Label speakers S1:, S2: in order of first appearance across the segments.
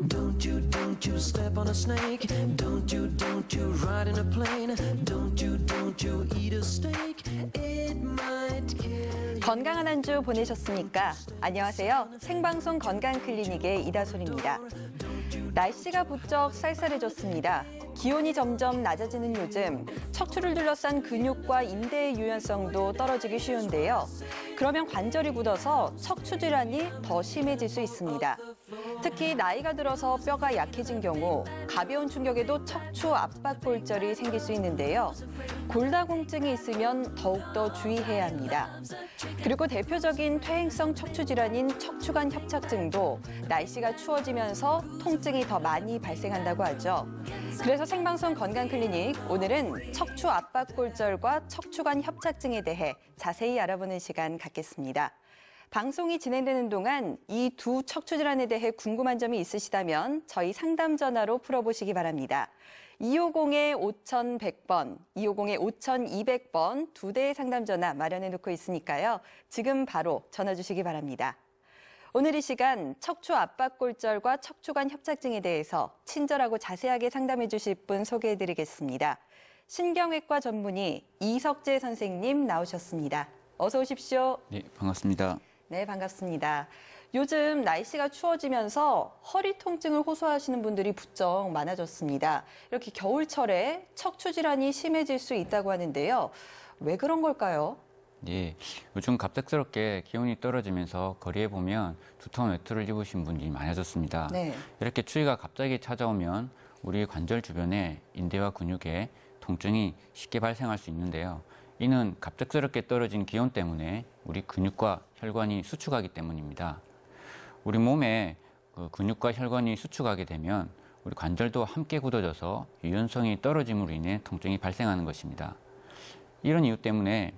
S1: Don't you step on a snake. Don't you ride in a plane. Don't you eat a steak. It might kill you.
S2: 건강한 한 주 보내셨습니까? 안녕하세요. 생방송 건강클리닉의 이다솔입니다. 날씨가 부쩍 쌀쌀해졌습니다. 기온이 점점 낮아지는 요즘 척추를 둘러싼 근육과 인대의 유연성도 떨어지기 쉬운데요. 그러면 관절이 굳어서 척추 질환이 더 심해질 수 있습니다. 특히 나이가 들어서 뼈가 약해진 경우 가벼운 충격에도 척추 압박 골절이 생길 수 있는데요. 골다공증이 있으면 더욱더 주의해야 합니다. 그리고 대표적인 퇴행성 척추 질환인 척추관 협착증도 날씨가 추워지면서 통증이 더 많이 발생한다고 하죠. 그래서 생방송 건강클리닉, 오늘은 척추 압박 골절과 척추관 협착증에 대해 자세히 알아보는 시간 갖겠습니다. 방송이 진행되는 동안 이 두 척추 질환에 대해 궁금한 점이 있으시다면 저희 상담 전화로 풀어보시기 바랍니다. 250-5100번, 250-5200번 두 대의 상담 전화 마련해 놓고 있으니까요. 지금 바로 전화 주시기 바랍니다. 오늘 이 시간 척추 압박 골절과 척추관 협착증에 대해서 친절하고 자세하게 상담해 주실 분 소개해 드리겠습니다. 신경외과 전문의 이석재 선생님 나오셨습니다. 어서 오십시오.
S3: 네, 반갑습니다.
S2: 네, 반갑습니다. 요즘 날씨가 추워지면서 허리 통증을 호소하시는 분들이 부쩍 많아졌습니다. 이렇게 겨울철에 척추 질환이 심해질 수 있다고 하는데요. 왜 그런 걸까요?
S3: 네, 요즘 갑작스럽게 기온이 떨어지면서 거리에 보면 두터운 외투를 입으신 분이 많아졌습니다.
S2: 네.
S3: 이렇게 추위가 갑자기 찾아오면 우리 관절 주변의 인대와 근육에 통증이 쉽게 발생할 수 있는데요. 이는 갑작스럽게 떨어진 기온 때문에 우리 근육과 혈관이 수축하기 때문입니다. 우리 몸에 근육과 혈관이 수축하게 되면 우리 관절도 함께 굳어져서 유연성이 떨어짐으로 인해 통증이 발생하는 것입니다. 이런 이유 때문에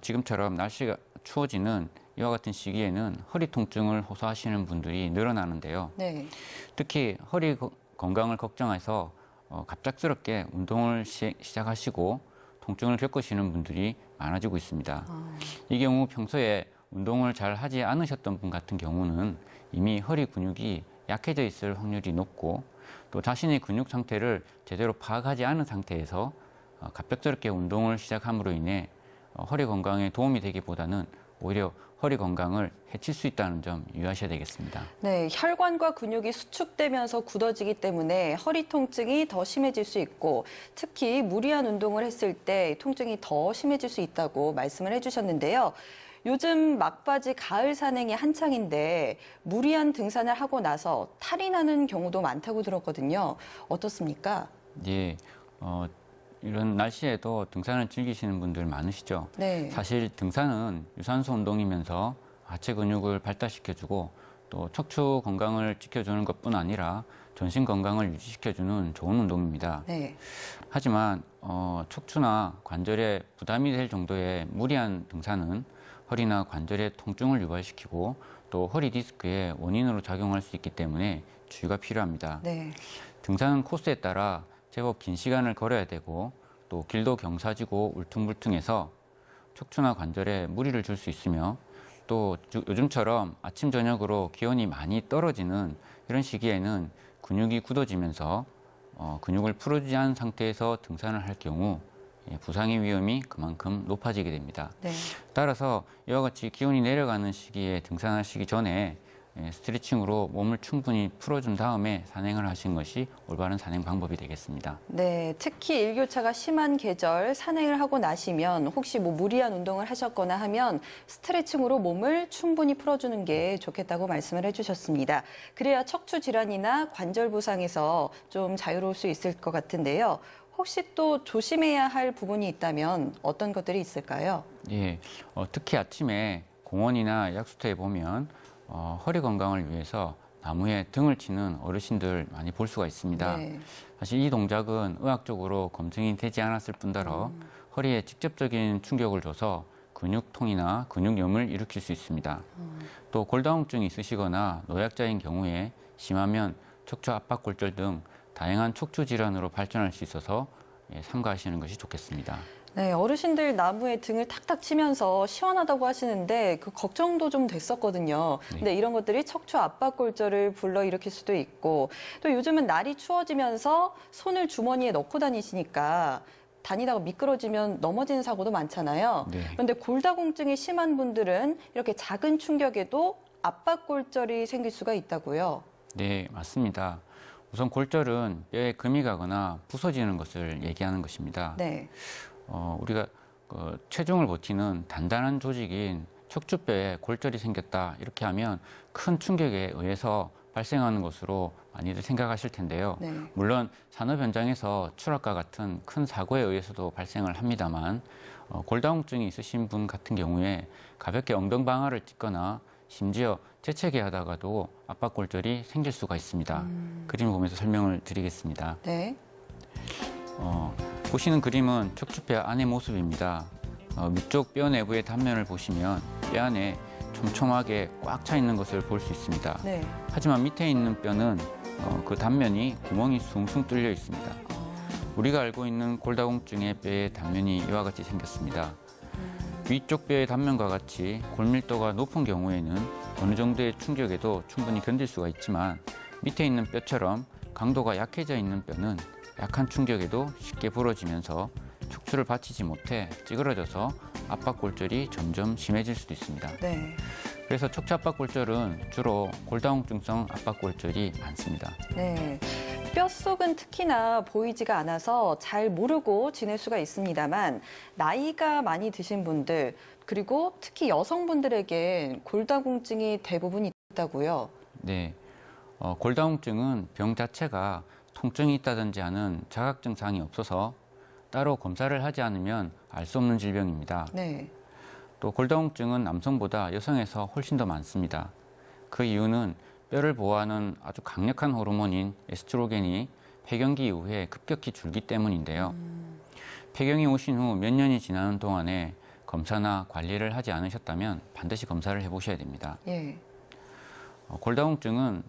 S3: 지금처럼 날씨가 추워지는 이와 같은 시기에는 허리 통증을 호소하시는 분들이 늘어나는데요.
S2: 네.
S3: 특히 허리 건강을 걱정해서 갑작스럽게 운동을 시작하시고 통증을 겪으시는 분들이 많아지고 있습니다. 이 경우 평소에 운동을 잘 하지 않으셨던 분 같은 경우는 이미 허리 근육이 약해져 있을 확률이 높고 또 자신의 근육 상태를 제대로 파악하지 않은 상태에서 갑작스럽게 운동을 시작함으로 인해 허리 건강에 도움이 되기보다는 오히려 허리 건강을 해칠 수 있다는 점 유의하셔야 되겠습니다.
S2: 네, 혈관과 근육이 수축되면서 굳어지기 때문에 허리 통증이 더 심해질 수 있고 특히 무리한 운동을 했을 때 통증이 더 심해질 수 있다고 말씀을 해주셨는데요. 요즘 막바지 가을 산행이 한창인데 무리한 등산을 하고 나서 탈이 나는 경우도 많다고 들었거든요. 어떻습니까?
S3: 예, 이런 날씨에도 등산을 즐기시는 분들 많으시죠?
S2: 네.
S3: 사실 등산은 유산소 운동이면서 하체 근육을 발달시켜주고 또 척추 건강을 지켜주는 것뿐 아니라 전신 건강을 유지시켜주는 좋은 운동입니다.
S2: 네.
S3: 하지만 척추나 관절에 부담이 될 정도의 무리한 등산은 허리나 관절에 통증을 유발시키고 또 허리 디스크의 원인으로 작용할 수 있기 때문에 주의가 필요합니다.
S2: 네.
S3: 등산 코스에 따라 제법 긴 시간을 걸어야 되고 또 길도 경사지고 울퉁불퉁해서 척추나 관절에 무리를 줄 수 있으며 또 요즘처럼 아침 저녁으로 기온이 많이 떨어지는 이런 시기에는 근육이 굳어지면서 근육을 풀어주지 않은 상태에서 등산을 할 경우 부상의 위험이 그만큼 높아지게 됩니다.
S2: 네.
S3: 따라서 이와 같이 기온이 내려가는 시기에 등산하시기 전에 스트레칭으로 몸을 충분히 풀어준 다음에 산행을 하시는 것이 올바른 산행 방법이 되겠습니다.
S2: 네, 특히 일교차가 심한 계절 산행을 하고 나시면 혹시 무리한 운동을 하셨거나 하면 스트레칭으로 몸을 충분히 풀어주는 게 좋겠다고 말씀을 해주셨습니다. 그래야 척추 질환이나 관절 부상에서 좀 자유로울 수 있을 것 같은데요. 혹시 또 조심해야 할 부분이 있다면 어떤 것들이 있을까요?
S3: 예, 특히 아침에 공원이나 약수터에 보면 허리 건강을 위해서 나무에 등을 치는 어르신들 많이 볼 수가 있습니다.
S2: 네.
S3: 사실 이 동작은 의학적으로 검증이 되지 않았을 뿐더러 허리에 직접적인 충격을 줘서 근육통이나 근육염을 일으킬 수 있습니다. 또 골다공증이 있으시거나 노약자인 경우에 심하면 척추 압박 골절 등 다양한 척추 질환으로 발전할 수 있어서 삼가하시는 것이 좋겠습니다.
S2: 네, 어르신들 나무에 등을 탁탁 치면서 시원하다고 하시는데 그 걱정도 좀 됐었거든요. 근데 이런 것들이 척추 압박골절을 불러일으킬 수도 있고 또 요즘은 날이 추워지면서 손을 주머니에 넣고 다니시니까 다니다가 미끄러지면 넘어지는 사고도 많잖아요.
S3: 네.
S2: 그런데 골다공증이 심한 분들은 이렇게 작은 충격에도 압박골절이 생길 수가 있다고요.
S3: 네, 맞습니다. 우선 골절은 뼈에 금이 가거나 부서지는 것을 얘기하는 것입니다.
S2: 네.
S3: 우리가 체중을 버티는 단단한 조직인 척추뼈에 골절이 생겼다 이렇게 하면 큰 충격에 의해서 발생하는 것으로 많이들 생각하실 텐데요.
S2: 네.
S3: 물론 산업 현장에서 추락과 같은 큰 사고에 의해서도 발생을 합니다만 골다공증이 있으신 분 같은 경우에 가볍게 엉덩방아를 찢거나 심지어 재채기 하다가도 압박골절이 생길 수가 있습니다. 그림을 보면서 설명을 드리겠습니다.
S2: 네.
S3: 보시는 그림은 척추뼈 안의 모습입니다. 위쪽 뼈 내부의 단면을 보시면 뼈 안에 촘촘하게 꽉 차 있는 것을 볼 수 있습니다.
S2: 네.
S3: 하지만 밑에 있는 뼈는 그 단면이 구멍이 숭숭 뚫려 있습니다. 우리가 알고 있는 골다공증의 뼈의 단면이 이와 같이 생겼습니다. 위쪽 뼈의 단면과 같이 골밀도가 높은 경우에는 어느 정도의 충격에도 충분히 견딜 수가 있지만 밑에 있는 뼈처럼 강도가 약해져 있는 뼈는 약한 충격에도 쉽게 부러지면서 척추를 받치지 못해 찌그러져서 압박골절이 점점 심해질 수도 있습니다.
S2: 네.
S3: 그래서 척추 압박골절은 주로 골다공증성 압박골절이 많습니다.
S2: 네. 뼛속은 특히나 보이지가 않아서 잘 모르고 지낼 수가 있습니다만 나이가 많이 드신 분들 그리고 특히 여성분들에겐 골다공증이 대부분 있다고요.
S3: 네, 골다공증은 병 자체가 통증이 있다든지 하는 자각 증상이 없어서 따로 검사를 하지 않으면 알 수 없는 질병입니다.
S2: 네.
S3: 또 골다공증은 남성보다 여성에서 훨씬 더 많습니다. 그 이유는 뼈를 보호하는 아주 강력한 호르몬인 에스트로겐이 폐경기 이후에 급격히 줄기 때문인데요. 폐경이 오신 후 몇 년이 지나는 동안에 검사나 관리를 하지 않으셨다면 반드시 검사를 해보셔야 됩니다.
S2: 예.
S3: 골다공증은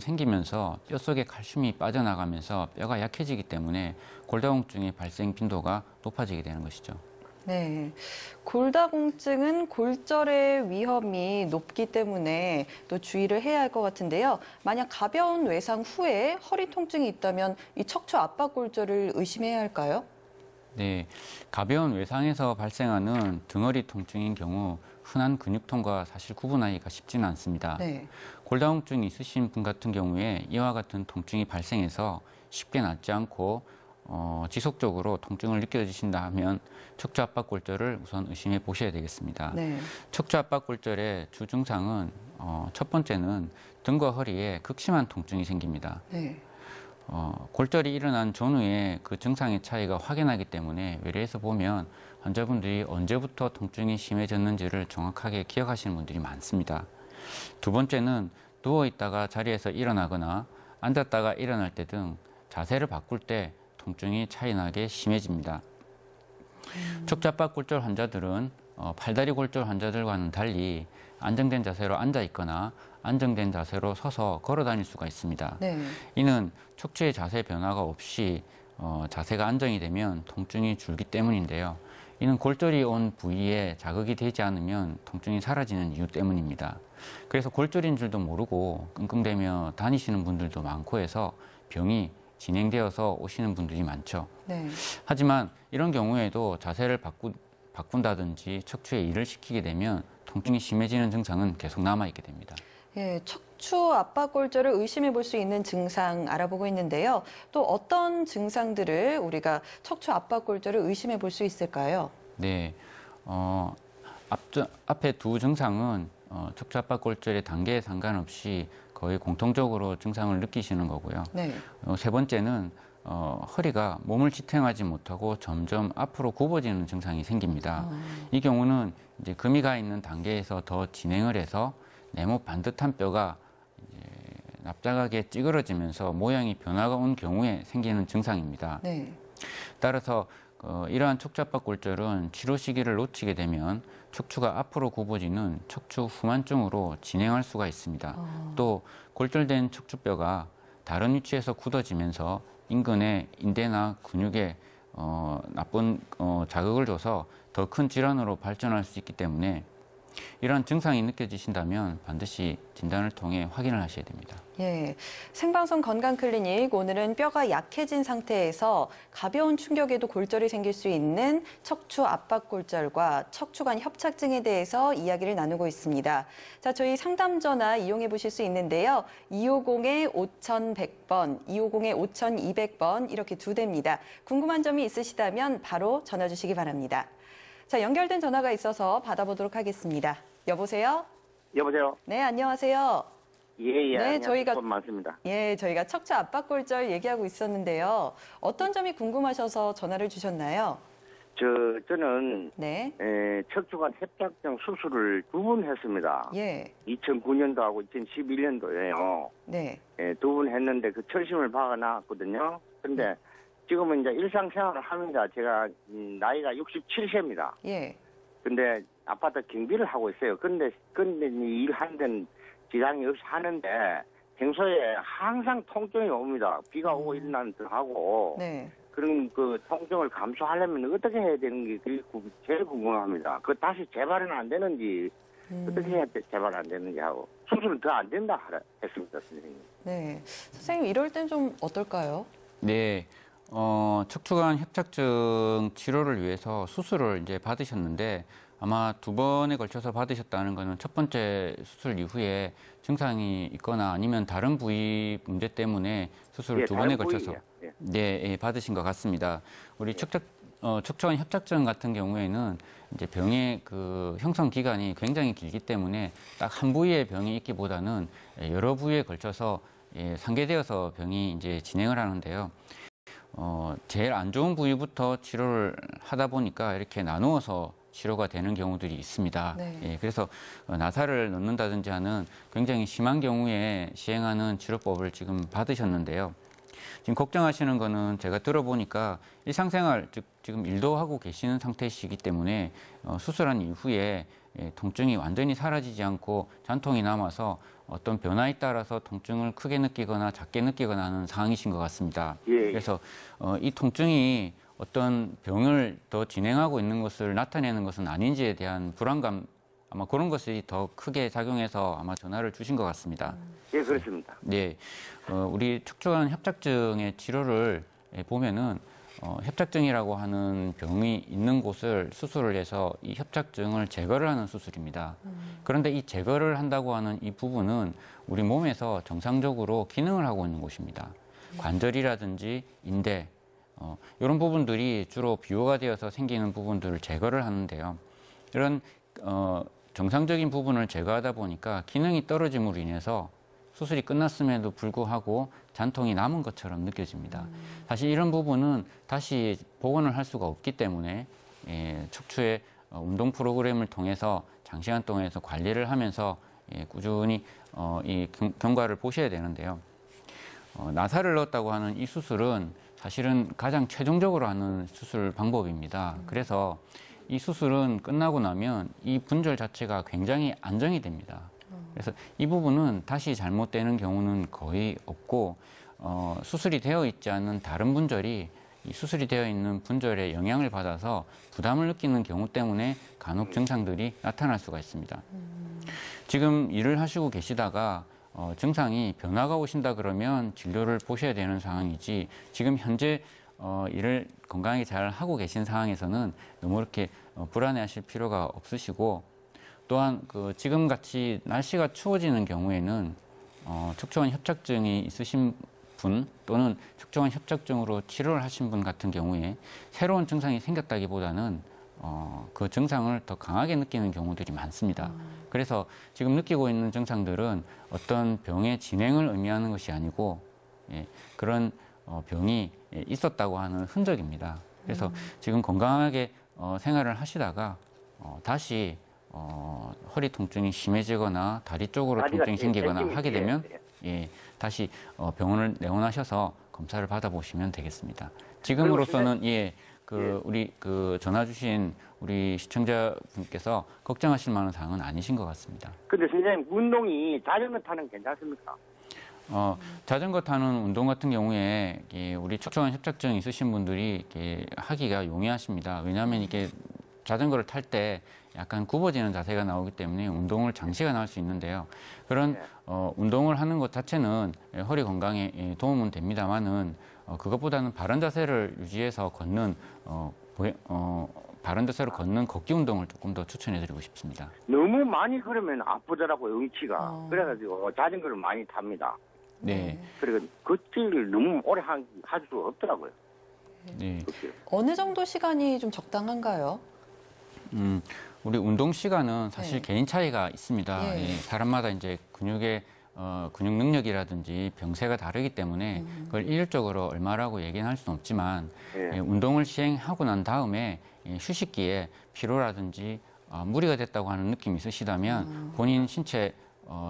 S3: 생기면서 뼛속에 칼슘이 빠져나가면서 뼈가 약해지기 때문에 골다공증의 발생 빈도가 높아지게 되는 것이죠.
S2: 네. 골다공증은 골절의 위험이 높기 때문에 또 주의를 해야 할 것 같은데요. 만약 가벼운 외상 후에 허리 통증이 있다면 이 척추 압박골절을 의심해야 할까요?
S3: 네, 가벼운 외상에서 발생하는 등허리 통증인 경우 흔한 근육통과 사실 구분하기가 쉽지는 않습니다.
S2: 네.
S3: 골다공증이 있으신 분 같은 경우에 이와 같은 통증이 발생해서 쉽게 낫지 않고 지속적으로 통증을 느껴지신다 하면 척추 압박골절을 우선 의심해 보셔야 되겠습니다.
S2: 네.
S3: 척추 압박골절의 주 증상은 첫 번째는 등과 허리에 극심한 통증이 생깁니다.
S2: 네.
S3: 골절이 일어난 전후에 그 증상의 차이가 확연하기 때문에 외래에서 보면 환자분들이 언제부터 통증이 심해졌는지를 정확하게 기억하시는 분들이 많습니다. 두 번째는 누워있다가 자리에서 일어나거나 앉았다가 일어날 때 등 자세를 바꿀 때 통증이 차이나게 심해집니다. 척추 압박골절 환자들은 팔다리 골절 환자들과는 달리 안정된 자세로 앉아 있거나 안정된 자세로 서서 걸어 다닐 수가 있습니다.
S2: 네.
S3: 이는 척추의 자세 변화가 없이 자세가 안정이 되면 통증이 줄기 때문인데요. 이는 골절이 온 부위에 자극이 되지 않으면 통증이 사라지는 이유 때문입니다. 그래서 골절인 줄도 모르고 끙끙대며 다니시는 분들도 많고 해서 병이 진행되어서 오시는 분들이 많죠.
S2: 네.
S3: 하지만 이런 경우에도 자세를 바꾼다든지 척추에 일을 시키게 되면 통증이 심해지는 증상은 계속 남아있게 됩니다.
S2: 예, 척추 압박골절을 의심해 볼 수 있는 증상 알아보고 있는데요. 또 어떤 증상들을 우리가 척추 압박골절을 의심해 볼 수 있을까요?
S3: 네, 앞에 두 증상은 척추 압박골절의 단계에 상관없이 거의 공통적으로 증상을 느끼시는 거고요.
S2: 네.
S3: 세 번째는 허리가 몸을 지탱하지 못하고 점점 앞으로 굽어지는 증상이 생깁니다. 이 경우는 이제 금이 가 있는 단계에서 더 진행을 해서 네모 반듯한 뼈가 이제 납작하게 찌그러지면서 모양이 변화가 온 경우에 생기는 증상입니다.
S2: 네.
S3: 따라서 이러한 척추 압박골절은 치료 시기를 놓치게 되면 척추가 앞으로 굽어지는 척추 후만증으로 진행할 수가 있습니다. 또 골절된 척추뼈가 다른 위치에서 굳어지면서 인근의 인대나 근육에 나쁜 자극을 줘서 더 큰 질환으로 발전할 수 있기 때문에 이러한 증상이 느껴지신다면 반드시 진단을 통해 확인을 하셔야 됩니다.
S2: 예, 생방송 건강클리닉 오늘은 뼈가 약해진 상태에서 가벼운 충격에도 골절이 생길 수 있는 척추 압박골절과 척추관 협착증에 대해서 이야기를 나누고 있습니다. 자, 저희 상담 전화 이용해 보실 수 있는데요. 250-5100번, 250-5200번 이렇게 두 대입니다. 궁금한 점이 있으시다면 바로 전화 주시기 바랍니다. 자, 연결된 전화가 있어서 받아보도록 하겠습니다. 여보세요?
S4: 여보세요?
S2: 네, 안녕하세요.
S4: 예,
S2: 네,
S4: 저희가 많습니다.
S2: 예, 저희가 척추 압박골절 얘기하고 있었는데요. 어떤 점이 궁금하셔서 전화를 주셨나요?
S4: 저는
S2: 네.
S4: 척추관 협착증 수술을 2번 했습니다.
S2: 예.
S4: 2009년도하고 2011년도에요.
S2: 네.
S4: 2번 했는데 그 철심을 박아놨거든요. 근데 지금은 이제 일상생활을 합니다. 제가 나이가 67세입니다.
S2: 예.
S4: 근데 아파트 경비를 하고 있어요. 근데 일하는 데는 지장이 없이 하는데 평소에 항상 통증이 옵니다. 비가 오고 일어나는 듯 하고.
S2: 네.
S4: 그런 그 통증을 감수하려면 어떻게 해야 되는 게 제일 궁금합니다. 그 다시 재발은 안 되는지 어떻게 해야 재발 안 되는지 하고 수술은 더 안 된다 했습니다, 선생님.
S2: 네. 선생님 이럴 땐 좀 어떨까요?
S3: 네. 척추관 협착증 치료를 위해서 수술을 이제 받으셨는데 아마 2번에 걸쳐서 받으셨다는 거는 첫 번째 수술 이후에 증상이 있거나 아니면 다른 부위 문제 때문에 수술을 2번에 걸쳐서 받으신 것 같습니다. 우리 척추관 협착증 같은 경우에는 이제 병의 그 형성 기간이 굉장히 길기 때문에 딱 한 부위의 병이 있기보다는 여러 부위에 걸쳐서 상계되어서 병이 이제 진행을 하는데요. 제일 안 좋은 부위부터 치료를 하다 보니까 이렇게 나누어서 치료가 되는 경우들이 있습니다.
S2: 네.
S3: 그래서 나사를 넣는다든지 하는 굉장히 심한 경우에 시행하는 치료법을 지금 받으셨는데요. 지금 걱정하시는 거는 제가 들어보니까 일상생활, 즉 지금 일도 하고 계시는 상태이시기 때문에 수술한 이후에 통증이 완전히 사라지지 않고 잔통이 남아서 어떤 변화에 따라서 통증을 크게 느끼거나 작게 느끼거나 하는 상황이신 것 같습니다. 그래서 이 통증이 어떤 병을 더 진행하고 있는 것을 나타내는 것은 아닌지에 대한 불안감, 아마 그런 것이 더 크게 작용해서 아마 전화를 주신 것 같습니다.
S4: 예, 그렇습니다.
S3: 네, 우리 척추관 협착증의 치료를 보면은 협착증이라고 하는 병이 있는 곳을 수술을 해서 이 협착증을 제거를 하는 수술입니다. 그런데 이 제거를 한다고 하는 이 부분은 우리 몸에서 정상적으로 기능을 하고 있는 곳입니다. 관절이라든지 인대, 이런 부분들이 주로 비호가 되어서 생기는 부분들을 제거를 하는데요. 이런 정상적인 부분을 제거하다 보니까 기능이 떨어짐으로 인해서 수술이 끝났음에도 불구하고 잔통이 남은 것처럼 느껴집니다. 사실 이런 부분은 다시 복원을 할 수가 없기 때문에 척추의 운동 프로그램을 통해서 장시간 동안 관리를 하면서 꾸준히 이 경과를 보셔야 되는데요. 나사를 넣었다고 하는 이 수술은 사실은 가장 최종적으로 하는 수술 방법입니다. 그래서 이 수술은 끝나고 나면 이 분절 자체가 굉장히 안정이 됩니다. 그래서 이 부분은 다시 잘못되는 경우는 거의 없고 수술이 되어 있지 않은 다른 분절이 이 수술이 되어 있는 분절에 영향을 받아서 부담을 느끼는 경우 때문에 간혹 증상들이 나타날 수가 있습니다. 지금 일을 하시고 계시다가 증상이 변화가 오신다 그러면 진료를 보셔야 되는 상황이지 지금 현재 일을 건강하게 잘 하고 계신 상황에서는 너무 이렇게 불안해하실 필요가 없으시고 또한 지금 같이 날씨가 추워지는 경우에는 척추관 협착증이 있으신 분 또는 척추관 협착증으로 치료를 하신 분 같은 경우에 새로운 증상이 생겼다기보다는 그 증상을 더 강하게 느끼는 경우들이 많습니다. 그래서 지금 느끼고 있는 증상들은 어떤 병의 진행을 의미하는 것이 아니고 그런 병이 있었다고 하는 흔적입니다. 그래서 지금 건강하게 생활을 하시다가 다시 허리 통증이 심해지거나 다리 쪽으로 통증이 생기거나 하게 되면 다시 병원을 내원하셔서 검사를 받아보시면 되겠습니다. 지금으로서는 우리 전화 주신 우리 시청자분께서 걱정하실 만한 사항은 아니신 것 같습니다.
S4: 근데 선생님 운동이 자전거 타는 괜찮습니까?
S3: 자전거 타는 운동 같은 경우에 우리 척추관 협착증 있으신 분들이 하기가 용이하십니다. 왜냐하면 이게 자전거를 탈 때 약간 굽어지는 자세가 나오기 때문에 운동을 장시간 할 수 있는데요. 그런 운동을 하는 것 자체는 허리 건강에 도움은 됩니다만은 그것보다는 바른 자세를 유지해서 걷는 바른 자세로 걷는 걷기 운동을 조금 더 추천해드리고 싶습니다.
S4: 너무 많이 걸으면 아프더라고요, 응치가. 그래가지고 자전거를 많이 탑니다.
S3: 네.
S4: 그리고 걷기를 너무 오래 할 수 없더라고요.
S3: 네.
S2: 어느 정도 시간이 좀 적당한가요?
S3: 우리 운동 시간은 사실 개인 차이가 있습니다.
S2: 예.
S3: 사람마다 이제 근육의 근육 능력이라든지 병세가 다르기 때문에 그걸 일률적으로 얼마라고 얘기는 할 수는 없지만 운동을 시행하고 난 다음에 휴식기에 피로라든지 무리가 됐다고 하는 느낌이 있으시다면 본인 신체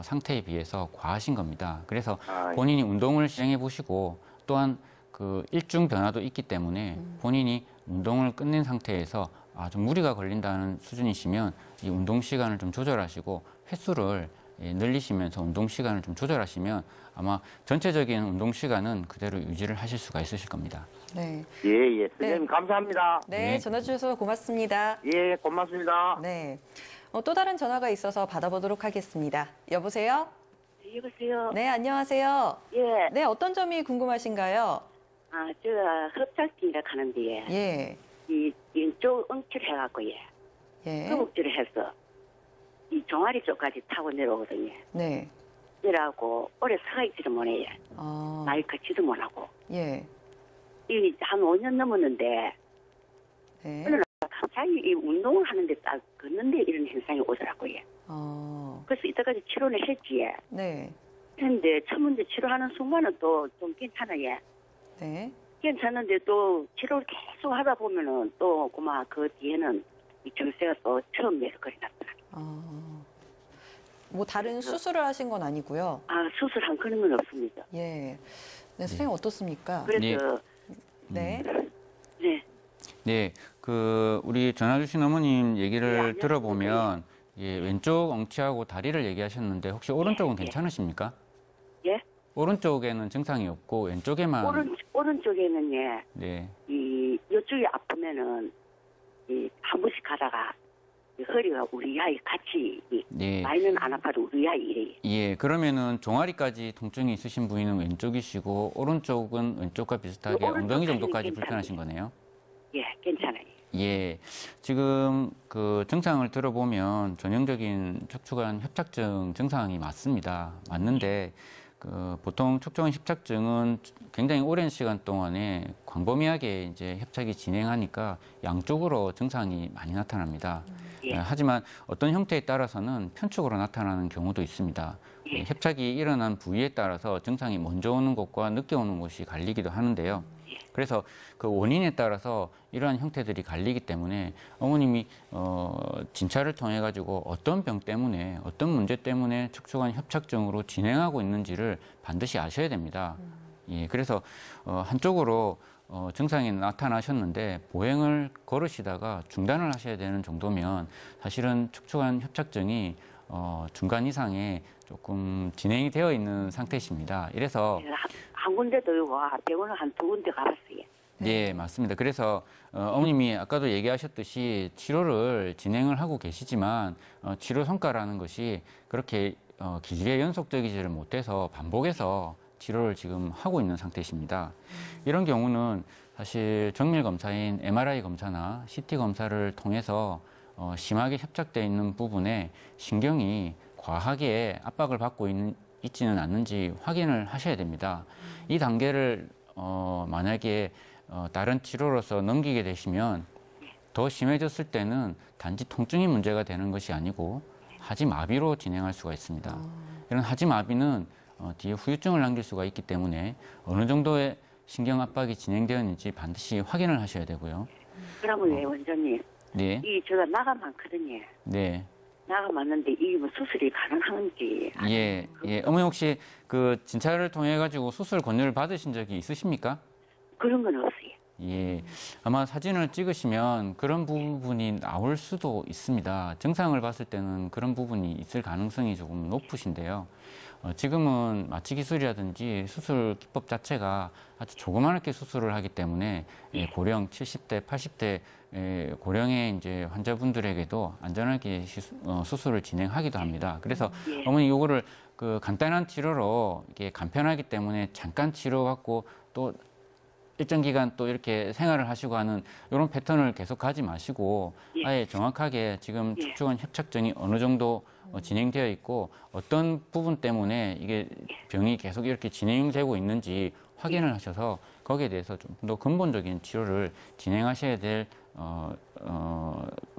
S3: 상태에 비해서 과하신 겁니다. 그래서 본인이 운동을 시행해 보시고 또한 그 일중 변화도 있기 때문에 본인이 운동을 끝낸 상태에서 좀 무리가 걸린다는 수준이시면 이 운동 시간을 좀 조절하시고 횟수를 늘리시면서 운동 시간을 좀 조절하시면 아마 전체적인 운동 시간은 그대로 유지를 하실 수가 있으실 겁니다.
S2: 네.
S4: 예. 선생님, 감사합니다.
S2: 네, 전화 주셔서 고맙습니다.
S4: 예, 고맙습니다.
S2: 네. 또 다른 전화가 있어서 받아보도록 하겠습니다. 여보세요?
S5: 여보세요?
S2: 네, 안녕하세요.
S5: 예.
S2: 네, 어떤 점이 궁금하신가요?
S5: 제가 협착증이라 하는데,
S2: 예.
S5: 이 왼쪽 엉치를 해갖고, 허벅지를 해서, 이 종아리 쪽까지 타고 내려오거든요.
S2: 네.
S5: 내려가고, 오래 서 있지를 못해요. 나이 걷지도 못하고.
S2: 예.
S5: 이 한 5년 넘었는데,
S2: 네.
S5: 갑자기 이 운동을 하는데 딱 걷는데 이런 현상이 오더라고요. 그래서 이때까지 치료를 했지.
S2: 네.
S5: 근데 첫 번째 치료하는 순간은 또 좀 괜찮아요.
S2: 네.
S5: 괜찮은데 또 치료를 계속 하다 보면은 또 그만 그 뒤에는 이 증세가 또 처음 메스꺼리 났더라고요.
S2: 뭐 다른 수술을 하신 건 아니고요.
S5: 수술한 그런 건 없습니다.
S2: 예. 네, 선생님 어떻습니까?
S5: 그래서
S2: 네.
S5: 네.
S3: 네, 우리 전화 주신 어머님 얘기를 들어보면 왼쪽 엉치하고 다리를 얘기하셨는데 혹시 오른쪽은 괜찮으십니까?
S5: 예?
S3: 오른쪽에는 증상이 없고 왼쪽에만
S5: 오른쪽에는
S3: 네.
S5: 이쪽이 아프면은 한 번씩 가다가 허리가 우리 아이 같이 나이는 안 아파도 우리 아이 이래요.
S3: 예, 그러면은 종아리까지 통증이 있으신 부위는 왼쪽이시고 오른쪽은 왼쪽과 비슷하게 엉덩이 정도까지 불편하신 거네요.
S5: 예, 괜찮아요.
S3: 예, 지금 그 증상을 들어보면 전형적인 척추관 협착증 증상이 맞습니다. 맞는데 보통 척추관 협착증은 굉장히 오랜 시간 동안에 광범위하게 이제 협착이 진행하니까 양쪽으로 증상이 많이 나타납니다. 하지만 어떤 형태에 따라서는 편측으로 나타나는 경우도 있습니다. 협착이 일어난 부위에 따라서 증상이 먼저 오는 곳과 늦게 오는 곳이 갈리기도 하는데요. 그래서 그 원인에 따라서 이러한 형태들이 갈리기 때문에 어머님이 진찰을 통해 가지고 어떤 병 때문에 어떤 문제 때문에 척추관 협착증으로 진행하고 있는지를 반드시 아셔야 됩니다. 예, 그래서 한쪽으로 증상이 나타나셨는데 보행을 걸으시다가 중단을 하셔야 되는 정도면 사실은 척추관 협착증이 중간 이상의 조금 진행이 되어 있는 상태십니다. 이래서
S5: 한 군데도 병원을 한 2군데 가봤어요.
S3: 네, 맞습니다. 그래서 어머님이 아까도 얘기하셨듯이 치료를 진행을 하고 계시지만 치료 성과라는 것이 그렇게 길게 연속적이지를 못해서 반복해서 치료를 지금 하고 있는 상태십니다. 이런 경우는 사실 정밀 검사인 MRI 검사나 CT 검사를 통해서 심하게 협착되어 있는 부분에 신경이 과하게 압박을 받고 있지는 않는지 확인을 하셔야 됩니다. 이 단계를 만약에 다른 치료로서 넘기게 되시면 더 심해졌을 때는 단지 통증이 문제가 되는 것이 아니고 하지마비로 진행할 수가 있습니다. 이런 하지마비는 뒤에 후유증을 남길 수가 있기 때문에 어느 정도의 신경 압박이 진행되었는지 반드시 확인을 하셔야 되고요.
S5: 그러면 원장님,
S3: 네.
S5: 제가 나가 많거든요.
S3: 네.
S5: 나가 많은데 이게 뭐 수술이 가능한지.
S3: 예. 어머니 혹시 그 진찰을 통해 가지고 수술 권유를 받으신 적이 있으십니까?
S5: 그런 건 없어요.
S3: 예, 아마 사진을 찍으시면 그런 부분이 나올 수도 있습니다. 증상을 봤을 때는 그런 부분이 있을 가능성이 조금 높으신데요. 지금은 마취 기술이라든지 수술 기법 자체가 아주 조그맣게 수술을 하기 때문에 고령 70대, 80대 고령의 이제 환자분들에게도 안전하게 수술을 진행하기도 합니다. 그래서 어머니 요거를 그 간단한 치료로 이게 간편하기 때문에 잠깐 치료받고 또 일정 기간 또 이렇게 생활을 하시고 하는 이런 패턴을 계속 가지 마시고 아예 정확하게 지금 척추관 협착증이 어느 정도 진행되어 있고 어떤 부분 때문에 이게 병이 계속 이렇게 진행되고 있는지 확인을 하셔서 거기에 대해서 좀 더 근본적인 치료를 진행하셔야 될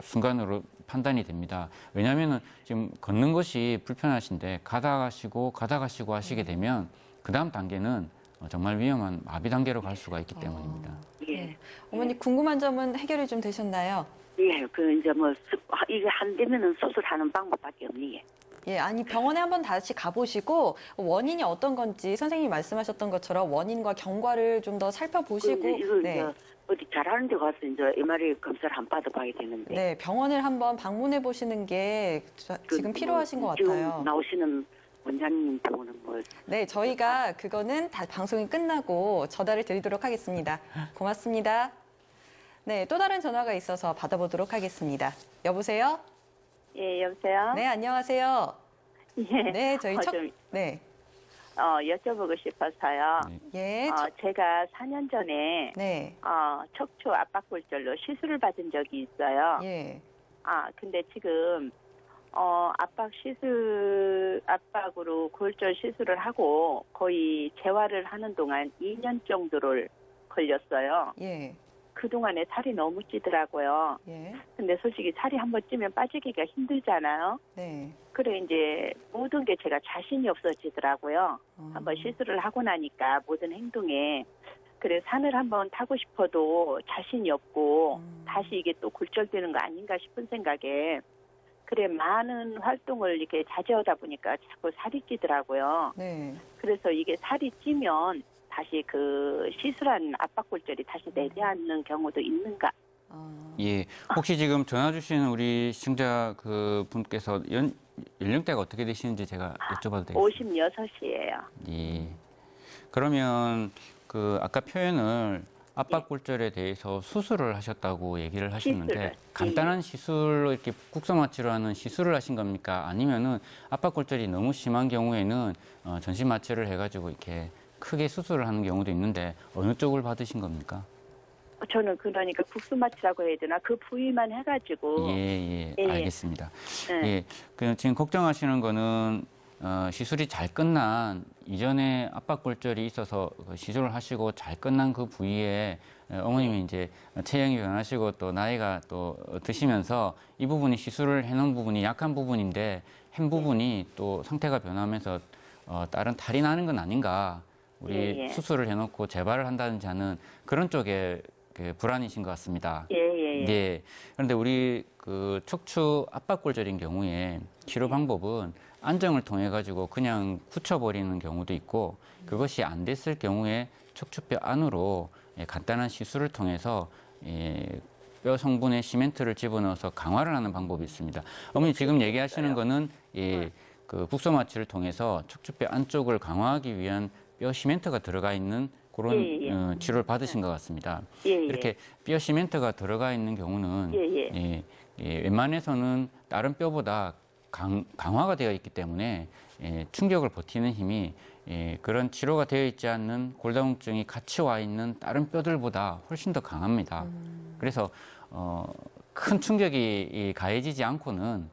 S3: 순간으로 판단이 됩니다. 왜냐하면은 지금 걷는 것이 불편하신데 가다 가시고 하시게 되면 그 다음 단계는 정말 위험한 마비 단계로 갈 수가 있기 때문입니다.
S2: 예. 어머니 궁금한 점은 해결이 좀 되셨나요?
S5: 예, 그 이제 뭐 이게 안 되면은 수술하는 방법밖에 없니?
S2: 예, 아니 병원에 한번 다시 가보시고 원인이 어떤 건지 선생님이 말씀하셨던 것처럼 원인과 경과를 좀 더 살펴보시고
S5: 이거
S2: 네.
S5: 어디 잘하는 데 가서 이제 MRI 검사를 한번 받아봐야 되는데.
S2: 네, 병원을 한번 방문해 보시는 게 지금 필요하신 것 같아요.
S5: 지금 나오시는 원장님 병원은 뭐?
S2: 네, 저희가 그거는 다 방송이 끝나고 전화를 드리도록 하겠습니다. 고맙습니다. 네, 또 다른 전화가 있어서 받아보도록 하겠습니다. 여보세요?
S6: 예, 여보세요?
S2: 네, 안녕하세요.
S6: 예.
S2: 네, 저희 네.
S6: 여쭤보고 싶어서요.
S2: 예.
S6: 제가 4년 전에
S2: 네.
S6: 척추 압박골절로 시술을 받은 적이 있어요.
S2: 예.
S6: 근데 지금 압박으로 골절 시술을 하고 거의 재활을 하는 동안 2년 정도를 걸렸어요.
S2: 예.
S6: 그동안에 살이 너무 찌더라고요.
S2: 예.
S6: 근데 솔직히 살이 한번 찌면 빠지기가 힘들잖아요.
S2: 네.
S6: 그래 이제 모든 게 제가 자신이 없어지더라고요. 한번 시술을 하고 나니까 모든 행동에 그래 산을 한번 타고 싶어도 자신이 없고 다시 이게 또 골절되는 거 아닌가 싶은 생각에 그래 많은 활동을 이렇게 자제하다 보니까 자꾸 살이 찌더라고요.
S2: 네.
S6: 그래서 이게 살이 찌면 다시 그 시술한 압박골절이 다시 내려앉는 경우도 있는가?
S3: 예, 혹시 지금 전화 주신 우리 시청자 그 분께서 연령대가 어떻게 되시는지 제가 여쭤봐도 되겠습니까?
S6: 56이에요.
S3: 예. 그러면 그 아까 표현을 압박골절에 대해서 수술을 하셨다고 얘기를 하시는데
S6: 시술을.
S3: 간단한 시술로 이렇게 국소마취로 하는 시술을 하신 겁니까? 아니면은 압박골절이 너무 심한 경우에는 전신 마취를 해가지고 이렇게 크게 수술을 하는 경우도 있는데 어느 쪽을 받으신 겁니까?
S6: 저는 그러니까 국수마취라고 해야 되나 그 부위만 해가지고.
S3: 예, 알겠습니다.
S6: 네.
S3: 예, 그 지금 걱정하시는 거는 시술이 잘 끝난 이전에 압박골절이 있어서 시술을 하시고 잘 끝난 그 부위에 어머님이 이제 체형이 변하시고 또 나이가 또 드시면서 이 부분이 시술을 해놓은 부분이 약한 부분인데 한 부분이 또 상태가 변하면서 다른 탈이 나는 건 아닌가. 우리 수술을 해놓고 재발을 한다든지 하는 그런 쪽에 그 불안이신 것 같습니다. 네. 그런데 우리 그 척추 압박골절인 경우에 치료 방법은 안정을 통해 가지고 그냥 굳혀버리는 경우도 있고 그것이 안 됐을 경우에 척추뼈 안으로 간단한 시술을 통해서 뼈 성분에 시멘트를 집어넣어서 강화를 하는 방법이 있습니다. 어머니 지금 얘기하시는 거는 그 국소마취를 통해서 척추뼈 안쪽을 강화하기 위한 뼈 시멘트가 들어가 있는 그런 치료를 받으신 것 같습니다. 이렇게 뼈 시멘트가 들어가 있는 경우는 웬만해서는 다른 뼈보다 강화가 되어 있기 때문에 충격을 버티는 힘이 그런 치료가 되어 있지 않는 골다공증이 같이 와 있는 다른 뼈들보다 훨씬 더 강합니다. 그래서 큰 충격이 가해지지 않고는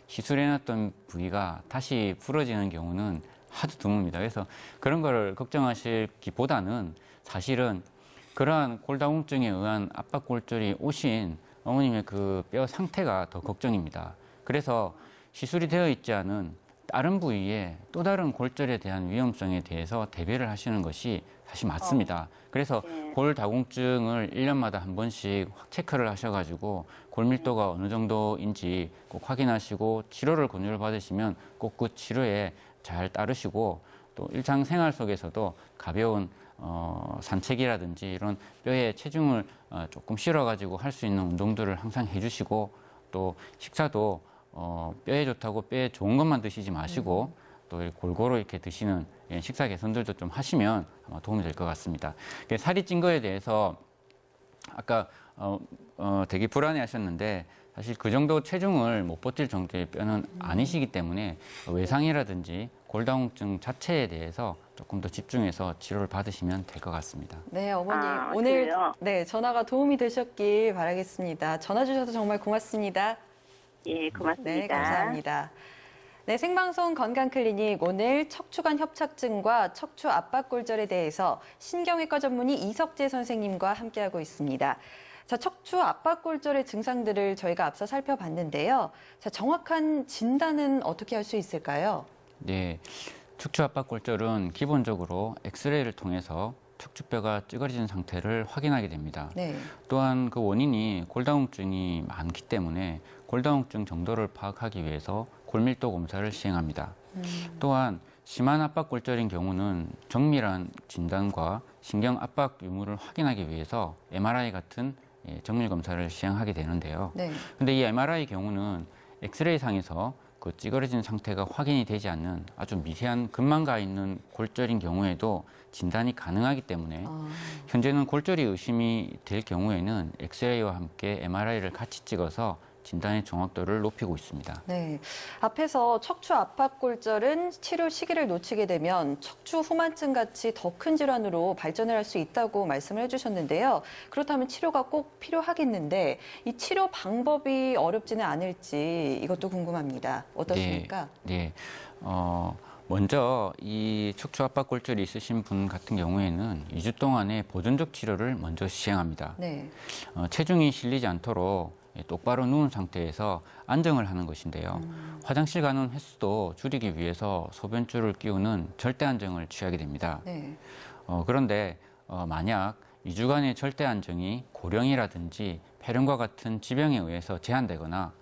S3: 시술해놨던 부위가 다시 부러지는 경우는 아주 드뭅니다. 그래서 그런 걸 걱정하시기보다는 사실은 그러한 골다공증에 의한 압박골절이 오신 어머님의 그 뼈 상태가 더 걱정입니다. 그래서 시술이 되어 있지 않은 다른 부위에 또 다른 골절에 대한 위험성에 대해서 대비를 하시는 것이 사실 맞습니다. 그래서 골다공증을 1년마다 한 번씩 체크를 하셔가지고 골밀도가 어느 정도인지 꼭 확인하시고 치료를 권유를 받으시면 꼭 그 치료에 잘 따르시고 또 일상생활 속에서도 가벼운 산책이라든지 이런 뼈에 체중을 조금 실어가지고 할 수 있는 운동들을 항상 해주시고 또 식사도 뼈에 좋다고 뼈에 좋은 것만 드시지 마시고 또 골고루 이렇게 드시는 식사 개선들도 좀 하시면 아마 도움이 될 것 같습니다. 살이 찐 거에 대해서 아까 되게 불안해하셨는데 사실 그 정도 체중을 못 버틸 정도의 뼈는 아니시기 때문에 외상이라든지 골다공증 자체에 대해서 조금 더 집중해서 치료를 받으시면 될 것 같습니다.
S2: 네, 어머니 오늘
S6: 그래요?
S2: 네, 전화가 도움이 되셨길 바라겠습니다. 전화 주셔서 정말 고맙습니다.
S6: 예, 고맙습니다.
S2: 네, 감사합니다. 네, 생방송 건강클리닉 오늘 척추관 협착증과 척추 압박골절에 대해서 신경외과 전문의 이석재 선생님과 함께하고 있습니다. 자, 척추 압박골절의 증상들을 저희가 앞서 살펴봤는데요. 자, 정확한 진단은 어떻게 할 수 있을까요?
S3: 네, 척추 압박골절은 기본적으로 엑스레이를 통해서 척추뼈가 찌그러진 상태를 확인하게 됩니다.
S2: 네.
S3: 또한 그 원인이 골다공증이 많기 때문에 골다공증 정도를 파악하기 위해서 골밀도 검사를 시행합니다. 또한 심한 압박골절인 경우는 정밀한 진단과 신경 압박 유무를 확인하기 위해서 MRI 같은 정밀 검사를 시행하게 되는데요.
S2: 네.
S3: 근데 이 MRI 경우는 엑스레이 상에서 그 찌그러진 상태가 확인이 되지 않는 아주 미세한 근만 가 있는 골절인 경우에도 진단이 가능하기 때문에 현재는 골절이 의심이 될 경우에는 엑스레이와 함께 MRI를 같이 찍어서 진단의 정확도를 높이고 있습니다.
S2: 네, 앞에서 척추 압박골절은 치료 시기를 놓치게 되면 척추 후만증 같이 더 큰 질환으로 발전을 할 수 있다고 말씀을 해주셨는데요. 그렇다면 치료가 꼭 필요하겠는데 이 치료 방법이 어렵지는 않을지 이것도 궁금합니다. 어떻습니까?
S3: 네. 먼저 이 척추 압박골절이 있으신 분 같은 경우에는 2주 동안의 보존적 치료를 먼저 시행합니다.
S2: 네.
S3: 체중이 실리지 않도록 똑바로 누운 상태에서 안정을 하는 것인데요. 화장실 가는 횟수도 줄이기 위해서 소변줄을 끼우는 절대 안정을 취하게 됩니다.
S2: 네.
S3: 그런데 만약 2주간의 절대 안정이 고령이라든지 폐렴과 같은 지병에 의해서 제한되거나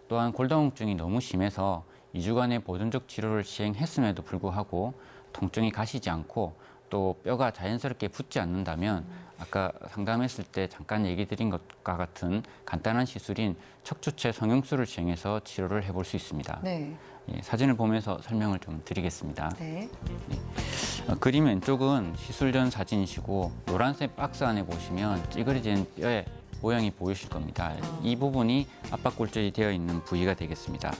S3: 또한 골다공증이 너무 심해서 2주간의 보존적 치료를 시행했음에도 불구하고 통증이 가시지 않고 또 뼈가 자연스럽게 붙지 않는다면 아까 상담했을 때 잠깐 얘기 드린 것과 같은 간단한 시술인 척추체 성형술을 시행해서 치료를 해볼 수 있습니다.
S2: 네.
S3: 사진을 보면서 설명을 좀 드리겠습니다.
S2: 네.
S3: 그림 왼쪽은 시술 전 사진이시고 노란색 박스 안에 보시면 찌그러진 뼈의 모양이 보이실 겁니다. 이 부분이 압박골절이 되어 있는 부위가 되겠습니다.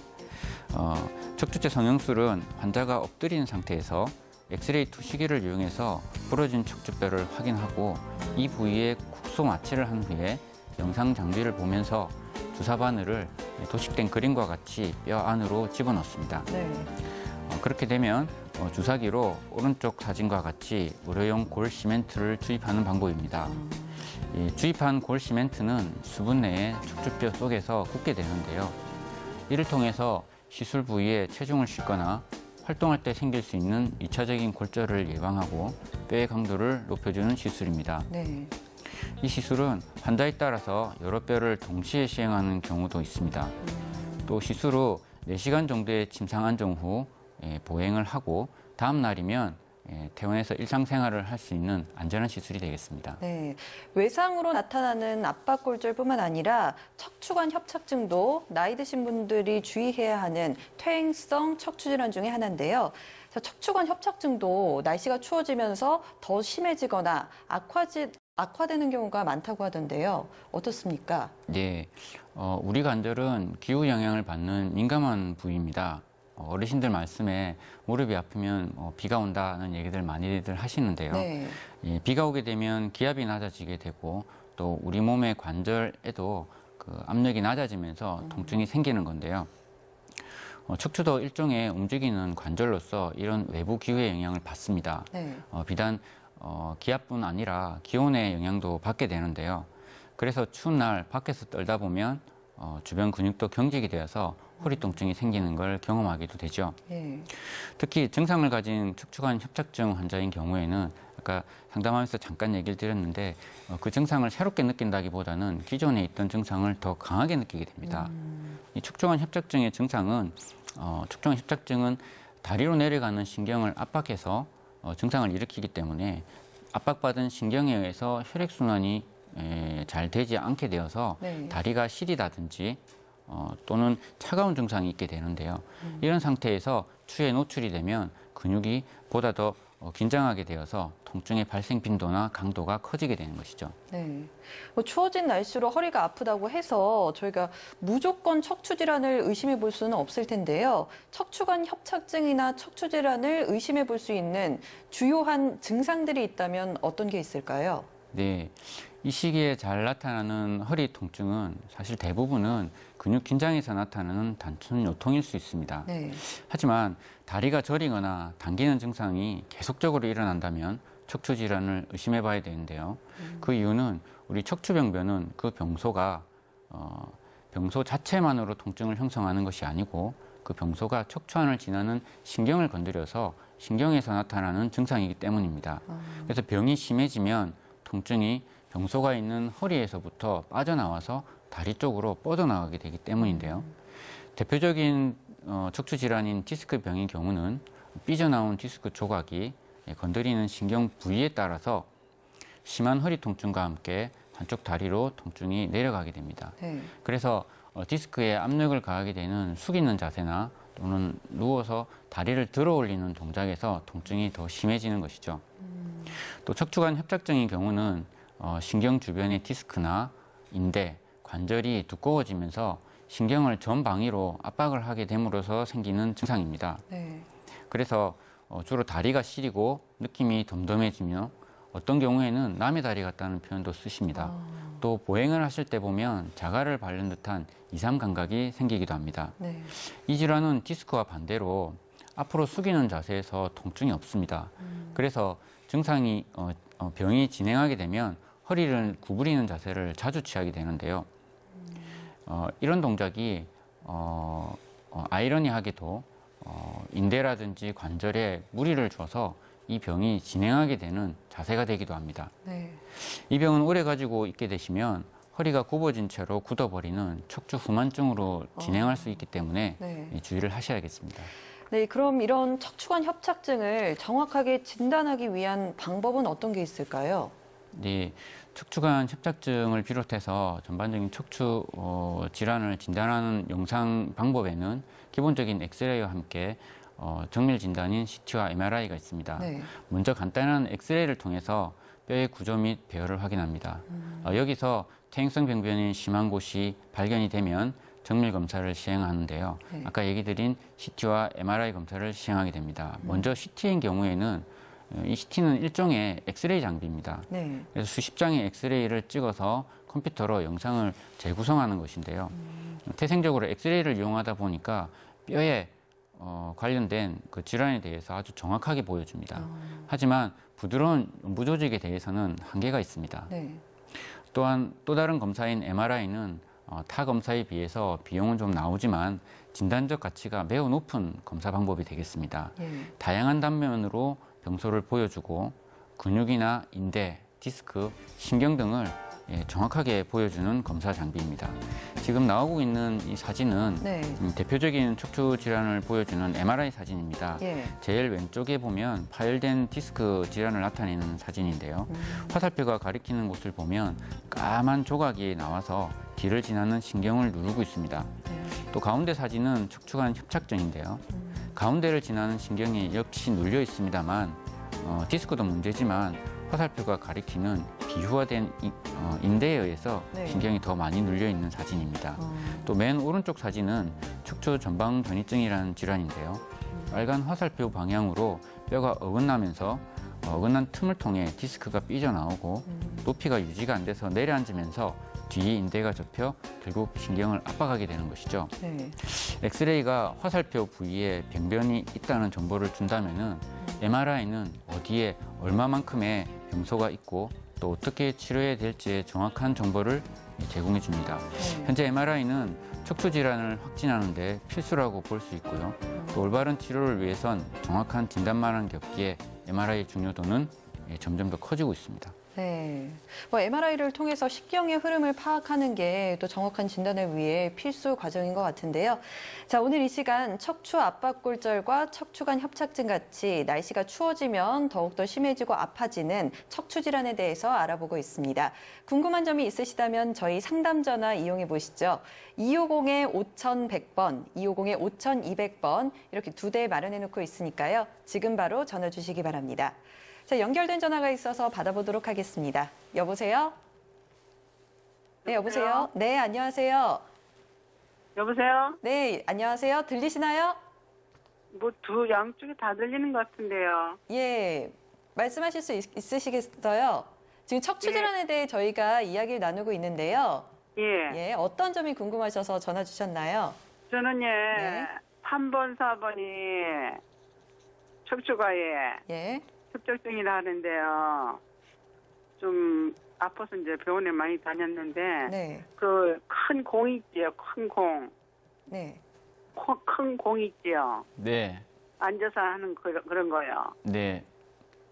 S3: 척추체 성형술은 환자가 엎드린 상태에서 엑스레이 투시기를 이용해서 부러진 척추뼈를 확인하고 이 부위에 국소 마취를 한 후에 영상 장비를 보면서 주사 바늘을 도식된 그림과 같이 뼈 안으로 집어넣습니다.
S2: 네.
S3: 그렇게 되면 주사기로 오른쪽 사진과 같이 의료용 골 시멘트를 주입하는 방법입니다. 주입한 골 시멘트는 수분 내에 척추뼈 속에서 굳게 되는데요. 이를 통해서 시술 부위에 체중을 싣거나 활동할 때 생길 수 있는 2차적인 골절을 예방하고 뼈의 강도를 높여주는 시술입니다.
S2: 네.
S3: 이 시술은 환자에 따라서 여러 뼈를 동시에 시행하는 경우도 있습니다. 또 시술 후 4시간 정도의 침상 안정 후 보행을 하고 다음 날이면 퇴원해서 일상생활을 할 수 있는 안전한 시술이 되겠습니다.
S2: 네, 외상으로 나타나는 압박골절뿐만 아니라 척추관 협착증도 나이 드신 분들이 주의해야 하는 퇴행성 척추질환 중에 하나인데요. 척추관 협착증도 날씨가 추워지면서 더 심해지거나 악화되는 경우가 많다고 하던데요. 어떻습니까?
S3: 네, 우리 관절은 기후 영향을 받는 민감한 부위입니다. 어르신들 말씀에 무릎이 아프면 비가 온다는 얘기들 많이들 하시는데요.
S2: 네.
S3: 비가 오게 되면 기압이 낮아지게 되고 또 우리 몸의 관절에도 그 압력이 낮아지면서 통증이 생기는 건데요. 척추도 일종의 움직이는 관절로서 이런 외부 기후의 영향을 받습니다.
S2: 네.
S3: 비단 기압뿐 아니라 기온의 영향도 받게 되는데요. 그래서 추운 날 밖에서 떨다 보면 주변 근육도 경직이 되어서 허리 통증이 생기는 걸 경험하기도 되죠.
S2: 네.
S3: 특히 증상을 가진 척추관 협착증 환자인 경우에는 아까 상담하면서 잠깐 얘기를 드렸는데 그 증상을 새롭게 느낀다기보다는 기존에 있던 증상을 더 강하게 느끼게 됩니다. 이 척추관 협착증의 증상은 척추관 협착증은 다리로 내려가는 신경을 압박해서 증상을 일으키기 때문에 압박받은 신경에 의해서 혈액순환이 잘 되지 않게 되어서
S2: 네.
S3: 다리가 시리다든지 또는 차가운 증상이 있게 되는데요. 이런 상태에서 추위에 노출이 되면 근육이 보다 더 긴장하게 되어서 통증의 발생 빈도나 강도가 커지게 되는 것이죠.
S2: 네. 추워진 날씨로 허리가 아프다고 해서 저희가 무조건 척추 질환을 의심해 볼 수는 없을 텐데요. 척추관 협착증이나 척추 질환을 의심해 볼 수 있는 주요한 증상들이 있다면 어떤 게 있을까요?
S3: 네. 이 시기에 잘 나타나는 허리 통증은 사실 대부분은 근육 긴장에서 나타나는 단순 요통일 수 있습니다.
S2: 네.
S3: 하지만 다리가 저리거나 당기는 증상이 계속적으로 일어난다면 척추 질환을 의심해 봐야 되는데요. 그 이유는 우리 척추병변은 그 병소가 병소 자체만으로 통증을 형성하는 것이 아니고 그 병소가 척추안을 지나는 신경을 건드려서 신경에서 나타나는 증상이기 때문입니다. 그래서 병이 심해지면 통증이 병소가 있는 허리에서부터 빠져나와서 다리 쪽으로 뻗어나가게 되기 때문인데요. 대표적인 척추 질환인 디스크병의 경우는 삐져나온 디스크 조각이 건드리는 신경 부위에 따라서 심한 허리 통증과 함께 한쪽 다리로 통증이 내려가게 됩니다.
S2: 네.
S3: 그래서 디스크에 압력을 가하게 되는 숙이는 자세나 또는 누워서 다리를 들어 올리는 동작에서 통증이 더 심해지는 것이죠. 또 척추관 협착증의 경우는 신경 주변의 디스크나 인대, 관절이 두꺼워지면서 신경을 전방위로 압박을 하게 됨으로써 생기는 증상입니다.
S2: 네.
S3: 그래서 주로 다리가 시리고 느낌이 덤덤해지며 어떤 경우에는 남의 다리 같다는 표현도 쓰십니다. 또 보행을 하실 때 보면 자갈을 밟는 듯한 이상 감각이 생기기도 합니다.
S2: 네.
S3: 이 질환은 디스크와 반대로 앞으로 숙이는 자세에서 통증이 없습니다. 그래서 증상이 병이 진행하게 되면 허리를 구부리는 자세를 자주 취하게 되는데요. 이런 동작이 아이러니하게도 인대라든지 관절에 무리를 줘서 이 병이 진행하게 되는 자세가 되기도 합니다.
S2: 네.
S3: 이 병은 오래 가지고 있게 되시면 허리가 굽어진 채로 굳어버리는 척추 후만증으로 진행할 수 있기 때문에
S2: 네.
S3: 주의를 하셔야겠습니다.
S2: 네, 그럼 이런 척추관 협착증을 정확하게 진단하기 위한 방법은 어떤 게 있을까요?
S3: 네, 척추관 협착증을 비롯해서 전반적인 척추 질환을 진단하는 영상 방법에는 기본적인 엑스레이와 함께 정밀 진단인 CT와 MRI가 있습니다.
S2: 네.
S3: 먼저 간단한 엑스레이를 통해서 뼈의 구조 및 배열을 확인합니다. 여기서 퇴행성 병변이 심한 곳이 발견이 되면 정밀 검사를 시행하는데요.
S2: 네.
S3: 아까 얘기 드린 CT와 MRI 검사를 시행하게 됩니다. 먼저 CT인 경우에는 이 CT는 일종의 엑스레이 장비입니다.
S2: 네.
S3: 그래서 수십 장의 엑스레이를 찍어서 컴퓨터로 영상을 재구성하는 것인데요. 태생적으로 엑스레이를 이용하다 보니까 뼈에 관련된 그 질환에 대해서 아주 정확하게 보여줍니다. 하지만 부드러운 연부 조직에 대해서는 한계가 있습니다.
S2: 네.
S3: 또한 또 다른 검사인 MRI는 타 검사에 비해서 비용은 좀 나오지만 진단적 가치가 매우 높은 검사 방법이 되겠습니다.
S2: 예.
S3: 다양한 단면으로 병소를 보여주고 근육이나 인대, 디스크, 신경 등을 정확하게 보여주는 검사 장비입니다. 지금 나오고 있는 이 사진은
S2: 네.
S3: 대표적인 척추 질환을 보여주는 MRI 사진입니다.
S2: 예.
S3: 제일 왼쪽에 보면 파열된 디스크 질환을 나타내는 사진인데요. 화살표가 가리키는 곳을 보면 까만 조각이 나와서 뒤를 지나는 신경을 누르고 있습니다.
S2: 네.
S3: 또 가운데 사진은 척추관 협착증인데요. 가운데를 지나는 신경이 역시 눌려 있습니다만 디스크도 문제지만 화살표가 가리키는 비휴화된 인대에 의해서
S2: 네.
S3: 신경이 더 많이 눌려 있는 사진입니다. 또 맨 오른쪽 사진은 척추 전방 변이증이라는 질환인데요. 빨간 화살표 방향으로 뼈가 어긋나면서 어긋난 틈을 통해 디스크가 삐져나오고 높이가 유지가 안 돼서 내려앉으면서 뒤에 인대가 접혀 결국 신경을 압박하게 되는 것이죠.
S2: 네.
S3: 엑스레이가 화살표 부위에 병변이 있다는 정보를 준다면은 MRI는 어디에 얼마만큼의 병소가 있고 또 어떻게 치료해야 될지에 정확한 정보를 제공해 줍니다.
S2: 네.
S3: 현재 MRI는 척추 질환을 확진하는 데 필수라고 볼 수 있고요. 또 올바른 치료를 위해선 정확한 진단만한 겹기에 MRI의 중요도는 점점 더 커지고 있습니다.
S2: 네. MRI를 통해서 식경의 흐름을 파악하는 게 또 정확한 진단을 위해 필수 과정인 것 같은데요. 자, 오늘 이 시간 척추 압박골절과 척추관 협착증 같이 날씨가 추워지면 더욱더 심해지고 아파지는 척추 질환에 대해서 알아보고 있습니다. 궁금한 점이 있으시다면 저희 상담 전화 이용해 보시죠. 250-5100번, 250-5200번 이렇게 2대 마련해 놓고 있으니까요. 지금 바로 전화 주시기 바랍니다. 자, 연결된 전화가 있어서 받아보도록 하겠습니다. 여보세요? 네, 여보세요? 네, 안녕하세요.
S7: 여보세요?
S2: 네, 안녕하세요. 들리시나요?
S7: 뭐 두 양쪽이 다 들리는 것 같은데요.
S2: 예, 말씀하실 수 있으시겠어요? 지금 척추 질환에 대해 저희가 이야기를 나누고 있는데요.
S7: 예.
S2: 예, 어떤 점이 궁금하셔서 전화 주셨나요?
S7: 저는
S2: 네.
S7: 3번, 4번이 척추가에
S2: 예,
S7: 협착증이라 하는데요. 좀 아파서 이제 병원에 많이 다녔는데
S2: 네,
S7: 그 큰 공 있지요. 큰 공.
S2: 네.
S7: 큰 공 있지요.
S3: 네.
S7: 앉아서 하는 그런 거요.
S3: 네.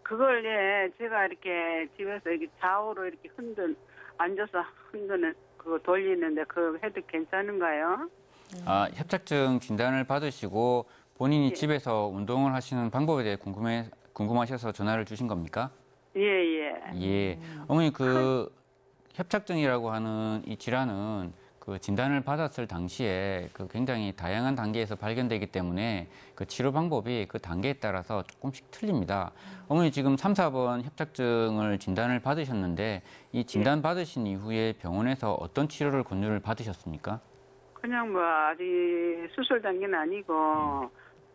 S7: 그걸 제가 이렇게 집에서 이렇게 좌우로 이렇게 앉아서 흔드는 그거 돌리는데 그거 해도 괜찮은가요?
S3: 아, 협착증 진단을 받으시고 본인이
S7: 예.
S3: 집에서 운동을 하시는 방법에 대해 궁금하셔서 전화를 주신 겁니까?
S7: 예.
S3: 예. 어머니 그 협착증이라고 하는 이 질환은 그 진단을 받았을 당시에 그 굉장히 다양한 단계에서 발견되기 때문에 그 치료 방법이 그 단계에 따라서 조금씩 틀립니다. 어머니 지금 3, 4번 협착증을 진단을 받으셨는데 이 진단 받으신 이후에 병원에서 어떤 치료를 권유를 받으셨습니까?
S7: 그냥 뭐 아직 수술 단계는 아니고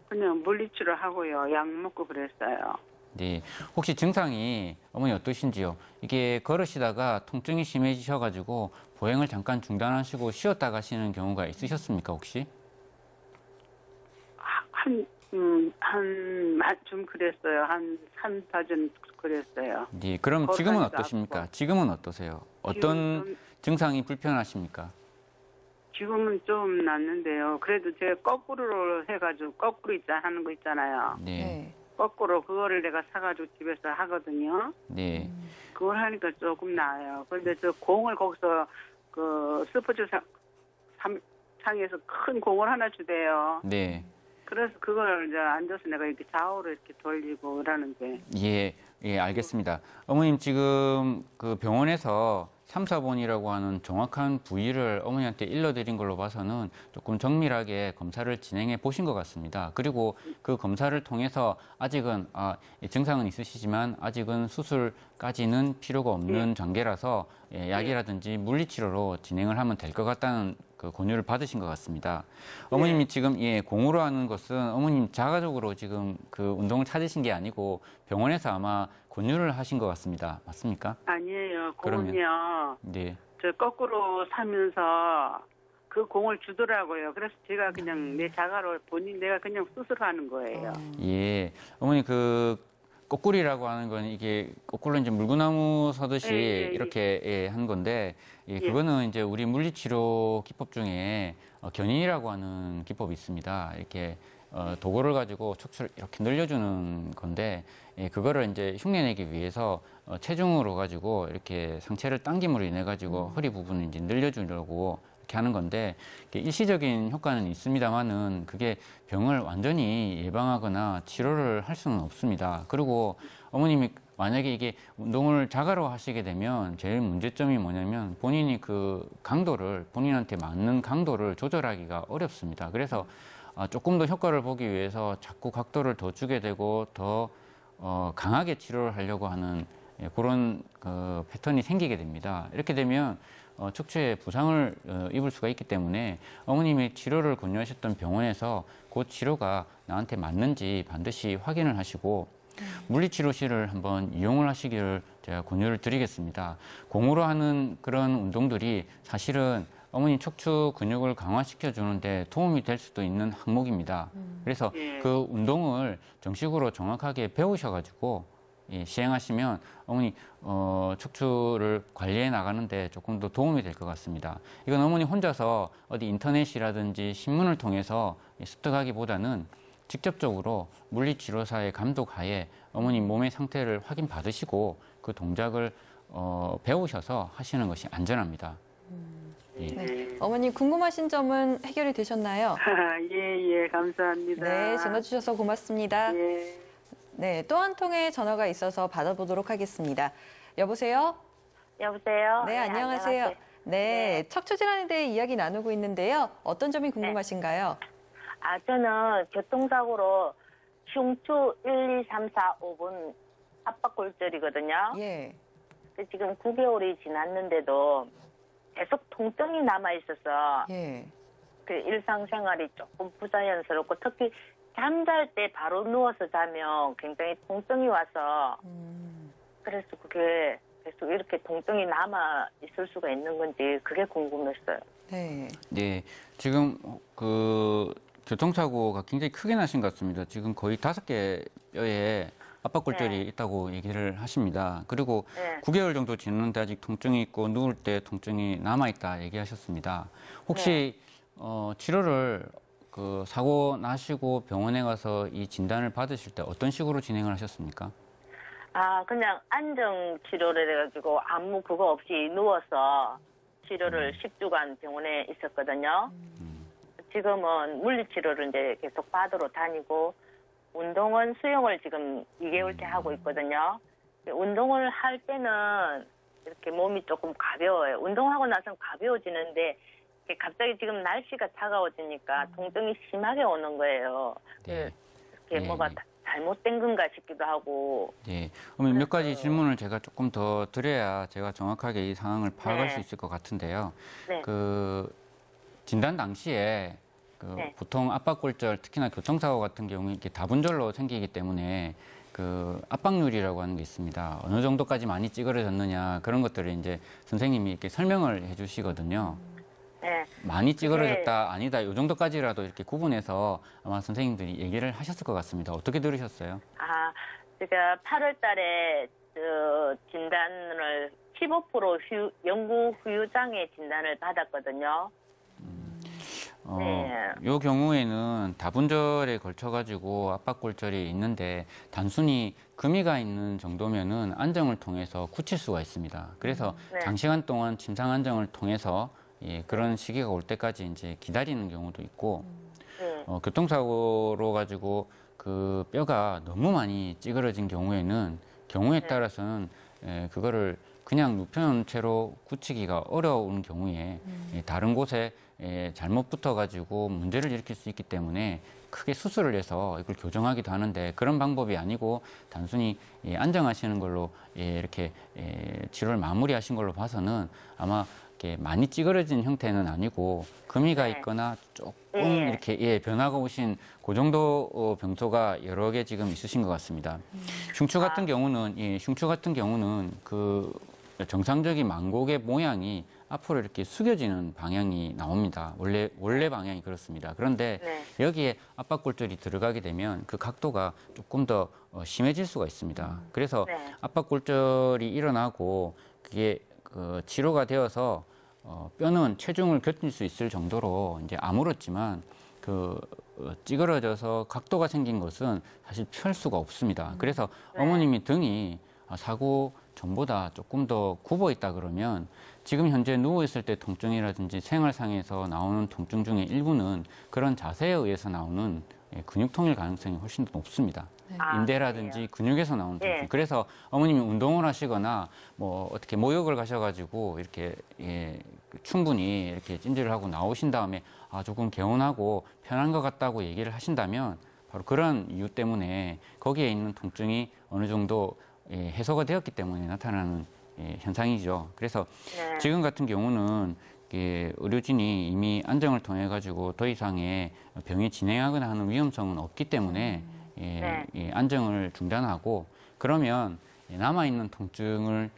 S7: 그냥 물리치료 하고요. 약 먹고 그랬어요.
S3: 네. 혹시 증상이 어머니 어떠신지요? 이게 걸으시다가 통증이 심해지셔가지고 보행을 잠깐 중단하시고 쉬었다 가시는 경우가 있으셨습니까, 혹시?
S7: 좀 그랬어요. 한 3, 4전 그랬어요.
S3: 네. 그럼 지금은
S7: 걸어다니도
S3: 어떠십니까?
S7: 아프고.
S3: 지금은 어떠세요? 어떤
S7: 지금은
S3: 증상이 불편하십니까?
S7: 지금은 좀 낫는데요. 그래도 제가 거꾸로 해가지고 거꾸로 하는 거 있잖아요.
S3: 네.
S2: 네.
S7: 거꾸로 그거를 내가 사가지고 집에서 하거든요.
S3: 네.
S7: 그걸 하니까 조금 나아요. 그런데 저 공을 거기서 그 스포츠 상에서 큰 공을 하나 주대요.
S3: 네.
S7: 그래서 그걸 이제 앉아서 내가 이렇게 좌우로 이렇게 돌리고 그러는데.
S3: 예, 알겠습니다. 어머님 지금 그 병원에서 3, 4번이라고 하는 정확한 부위를 어머니한테 일러드린 걸로 봐서는 조금 정밀하게 검사를 진행해 보신 것 같습니다. 그리고 그 검사를 통해서 아직은 증상은 있으시지만 아직은 수술까지는 필요가 없는 단계라서 약이라든지 물리치료로 진행을 하면 될 것 같다는 그 권유를 받으신 것 같습니다. 어머님이 지금 공으로 하는 것은 어머님 자가적으로 지금 그 운동을 찾으신 게 아니고 병원에서 아마 권유를 하신 것 같습니다. 맞습니까?
S7: 아니에요.
S3: 그러면?
S7: 공은요.
S3: 네.
S7: 저 거꾸로 사면서 그 공을 주더라고요. 그래서 제가 그냥 내 자가로 내가 그냥 수술하는 거예요.
S3: 예. 어머니 그 거꾸리라고 하는 건 이게 거꾸로 이제 물구나무 서듯이 이렇게 한 건데 그거는 이제 우리 물리치료 기법 중에 견인이라고 하는 기법이 있습니다. 이렇게 도구를 가지고 척추를 이렇게 늘려주는 건데 그거를 이제 흉내내기 위해서 체중으로 가지고 이렇게 상체를 당김으로 인해 가지고 허리 부분을 이제 늘려주려고 이렇게 하는 건데 일시적인 효과는 있습니다만은 그게 병을 완전히 예방하거나 치료를 할 수는 없습니다. 그리고 어머님이 만약에 이게 운동을 자가로 하시게 되면 제일 문제점이 뭐냐면 본인이 그 강도를 본인한테 맞는 강도를 조절하기가 어렵습니다. 그래서 조금 더 효과를 보기 위해서 자꾸 각도를 더 주게 되고 더 강하게 치료를 하려고 하는 그런 그 패턴이 생기게 됩니다. 이렇게 되면 척추에 부상을 입을 수가 있기 때문에 어머님이 치료를 권유하셨던 병원에서 그 치료가 나한테 맞는지 반드시 확인을 하시고 물리치료실을 한번 이용을 하시기를 제가 권유를 드리겠습니다. 공으로 하는 그런 운동들이 사실은 어머니 척추 근육을 강화시켜 주는데 도움이 될 수도 있는 항목입니다. 그래서 그 운동을 정식으로 정확하게 배우셔가지고 시행하시면 어머니 척추를 관리해 나가는데 조금 더 도움이 될 것 같습니다. 이건 어머니 혼자서 어디 인터넷이라든지 신문을 통해서 습득하기보다는 직접적으로 물리치료사의 감독하에 어머니 몸의 상태를 확인받으시고 그 동작을 배우셔서 하시는 것이 안전합니다. 예.
S2: 네. 어머님 궁금하신 점은 해결이 되셨나요?
S7: 예, 감사합니다.
S2: 네, 전화 주셔서 고맙습니다.
S7: 예.
S2: 네, 또 한 통의 전화가 있어서 받아보도록 하겠습니다. 여보세요?
S8: 여보세요?
S2: 네, 안녕하세요. 네, 척추 질환에 대해 이야기 나누고 있는데요. 어떤 점이 궁금하신가요?
S8: 저는 교통사고로 흉추 1, 2, 3, 4, 5번 압박골절이거든요.
S2: 예.
S8: 지금 9개월이 지났는데도 계속 통증이 남아있어서
S2: 예.
S8: 그 일상생활이 조금 부자연스럽고 특히 잠잘 때 바로 누워서 자면 굉장히 통증이 와서 그래서 그게 계속 이렇게 통증이 남아 있을 수가 있는 건지 그게 궁금했어요.
S2: 네.
S3: 네, 지금 그 교통사고가 굉장히 크게 나신 것 같습니다. 지금 거의 5개 뼈에 압박골절이 있다고 얘기를 하십니다. 그리고 9개월 정도 지났는데 아직 통증이 있고 누울 때 통증이 남아있다 얘기하셨습니다. 혹시 치료를 그 사고 나시고 병원에 가서 이 진단을 받으실 때 어떤 식으로 진행을 하셨습니까?
S8: 그냥 안정 치료를 해가지고 아무 그거 없이 누워서 치료를 10주간 병원에 있었거든요. 지금은 물리치료를 이제 계속 받으러 다니고 운동은 수영을 지금 2개월째 하고 있거든요. 운동을 할 때는 이렇게 몸이 조금 가벼워요. 운동하고 나서는 가벼워지는데 갑자기 지금 날씨가 차가워지니까 통증이 심하게 오는 거예요.
S3: 네.
S8: 이렇게 뭐가 잘못된 건가 싶기도 하고.
S3: 네. 그러면 몇 가지 질문을 제가 조금 더 드려야 제가 정확하게 이 상황을 파악할 수 있을 것 같은데요. 그 진단 당시에 보통 압박골절, 특히나 교통사고 같은 경우에 이렇게 다분절로 생기기 때문에 그 압박률이라고 하는 게 있습니다. 어느 정도까지 많이 찌그러졌느냐 그런 것들을 이제 선생님이 이렇게 설명을 해주시거든요. 많이 찌그러졌다, 아니다, 이 정도까지라도 이렇게 구분해서 아마 선생님들이 얘기를 하셨을 것 같습니다. 어떻게 들으셨어요?
S8: 제가 8월 달에 진단을 15% 영구 후유장애 진단을 받았거든요.
S3: 이 경우에는 다분절에 걸쳐가지고 압박골절이 있는데 단순히 금이가 있는 정도면은 안정을 통해서 굳힐 수가 있습니다. 그래서 장시간 동안 침상 안정을 통해서 그런 시기가 올 때까지 이제 기다리는 경우도 있고, 교통사고로 가지고 그 뼈가 너무 많이 찌그러진 경우에는 경우에 따라서는 그거를 그냥 눕혀놓은 채로 굳히기가 어려운 경우에 다른 곳에 잘못 붙어가지고 문제를 일으킬 수 있기 때문에 크게 수술을 해서 이걸 교정하기도 하는데 그런 방법이 아니고 단순히 안정하시는 걸로 이렇게 치료를 마무리하신 걸로 봐서는 아마 이렇게 많이 찌그러진 형태는 아니고 금이가 있거나 조금 이렇게 변화가 오신 그 정도 병소가 여러 개 지금 있으신 것 같습니다. 흉추 같은 경우는 그 정상적인 만곡의 모양이 앞으로 이렇게 숙여지는 방향이 나옵니다. 원래 방향이 그렇습니다. 그런데 여기에 압박골절이 들어가게 되면 그 각도가 조금 더 심해질 수가 있습니다. 그래서 압박골절이 일어나고 그게 치료가 되어서 뼈는 체중을 견딜 수 있을 정도로 이제 아물었지만 찌그러져서 각도가 생긴 것은 사실 펼 수가 없습니다. 그래서 어머님이 등이 사고 전보다 조금 더 굽어 있다 그러면 지금 현재 누워 있을 때 통증이라든지 생활상에서 나오는 통증 중에 일부는 그런 자세에 의해서 나오는 근육통일 가능성이 훨씬 더 높습니다. 인대라든지 근육에서 나오는 통증. 그래서 어머님이 운동을 하시거나 뭐 어떻게 모욕을 가셔가지고 이렇게 충분히 이렇게 찜질을 하고 나오신 다음에 조금 개운하고 편한 것 같다고 얘기를 하신다면 바로 그런 이유 때문에 거기에 있는 통증이 어느 정도 해소가 되었기 때문에 나타나는 현상이죠. 그래서 지금 같은 경우는 의료진이 이미 안정을 통해 가지고 더 이상의 병이 진행하거나 하는 위험성은 없기 때문에 안정을 중단하고 그러면 남아있는 통증은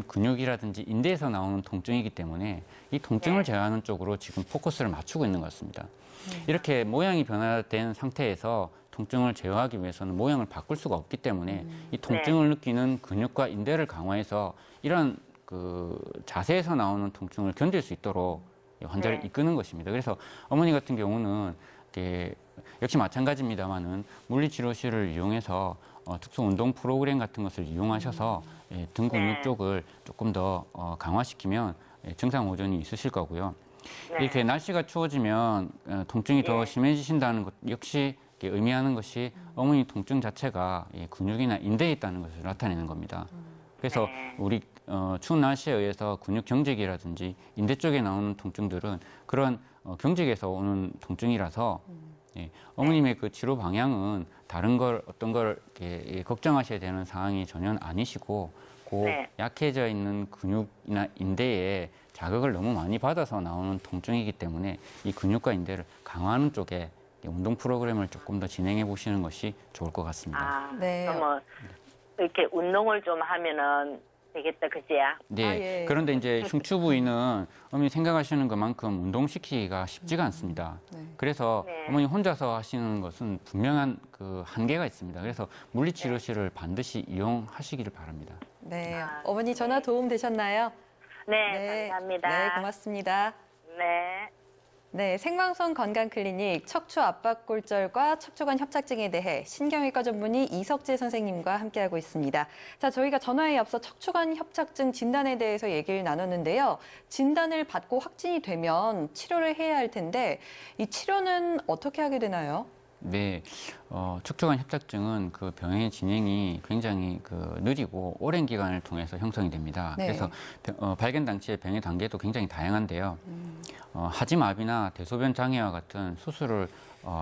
S3: 근육이라든지 인대에서 나오는 통증이기 때문에 이 통증을 제어하는 쪽으로 지금 포커스를 맞추고 있는 것 같습니다. 이렇게 모양이 변화된 상태에서 통증을 제어하기 위해서는 모양을 바꿀 수가 없기 때문에 이 통증을 느끼는 근육과 인대를 강화해서 이런 자세에서 나오는 통증을 견딜 수 있도록 환자를 이끄는 것입니다. 그래서 어머니 같은 경우는 역시 마찬가지입니다만은 물리치료실을 이용해서 특수 운동 프로그램 같은 것을 이용하셔서 등 근육 쪽을 조금 더 강화시키면 증상 호전이 있으실 거고요. 이렇게 날씨가 추워지면 통증이 더 심해지신다는 것 역시 의미하는 것이 어머니 통증 자체가 근육이나 인대에 있다는 것을 나타내는 겁니다. 그래서 우리 추운 날씨에 의해서 근육 경직이라든지 인대 쪽에 나오는 통증들은 그런 경직에서 오는 통증이라서 어머님의 그 치료 방향은 다른 걸 어떤 걸 걱정하셔야 되는 상황이 전혀 아니시고 약해져 있는 근육이나 인대에 자극을 너무 많이 받아서 나오는 통증이기 때문에 이 근육과 인대를 강화하는 쪽에 운동 프로그램을 조금 더 진행해 보시는 것이 좋을 것 같습니다.
S8: 그럼 이렇게 운동을 좀 하면은 되겠다, 그지야?
S3: 네. 그런데 이제 흉추 부위는 어머니 생각하시는 것만큼 운동시키기가 쉽지가 않습니다. 그래서 어머니 혼자서 하시는 것은 분명한 그 한계가 있습니다. 그래서 물리치료실을 반드시 이용하시기를 바랍니다.
S2: 네. 어머니 전화 도움 되셨나요?
S8: 네, 감사합니다.
S2: 네, 고맙습니다.
S8: 네.
S2: 네, 생방송 건강클리닉 척추 압박골절과 척추관 협착증에 대해 신경외과 전문의 이석재 선생님과 함께하고 있습니다. 자, 저희가 전화에 앞서 척추관 협착증 진단에 대해서 얘기를 나눴는데요. 진단을 받고 확진이 되면 치료를 해야 할 텐데 이 치료는 어떻게 하게 되나요?
S3: 네, 척추관 협착증은 그 병의 진행이 굉장히 느리고 오랜 기간을 통해서 형성이 됩니다. 그래서 발견 당시의 병의 단계도 굉장히 다양한데요. 하지마비나 대소변 장애와 같은 수술을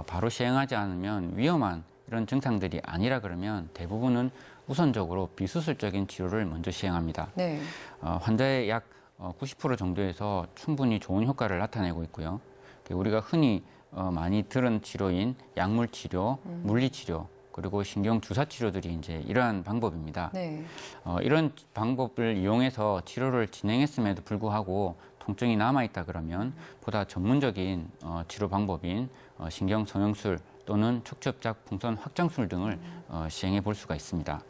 S3: 바로 시행하지 않으면 위험한 이런 증상들이 아니라 그러면 대부분은 우선적으로 비수술적인 치료를 먼저 시행합니다. 환자의 약 90% 정도에서 충분히 좋은 효과를 나타내고 있고요. 우리가 흔히 많이 들은 치료인 약물 치료, 물리 치료, 그리고 신경 주사 치료들이 이제 이러한 방법입니다. 이런 방법을 이용해서 치료를 진행했음에도 불구하고 통증이 남아있다 그러면 보다 전문적인 치료 방법인 신경 성형술 또는 척추협착 풍선 확장술 등을 시행해 볼 수가 있습니다.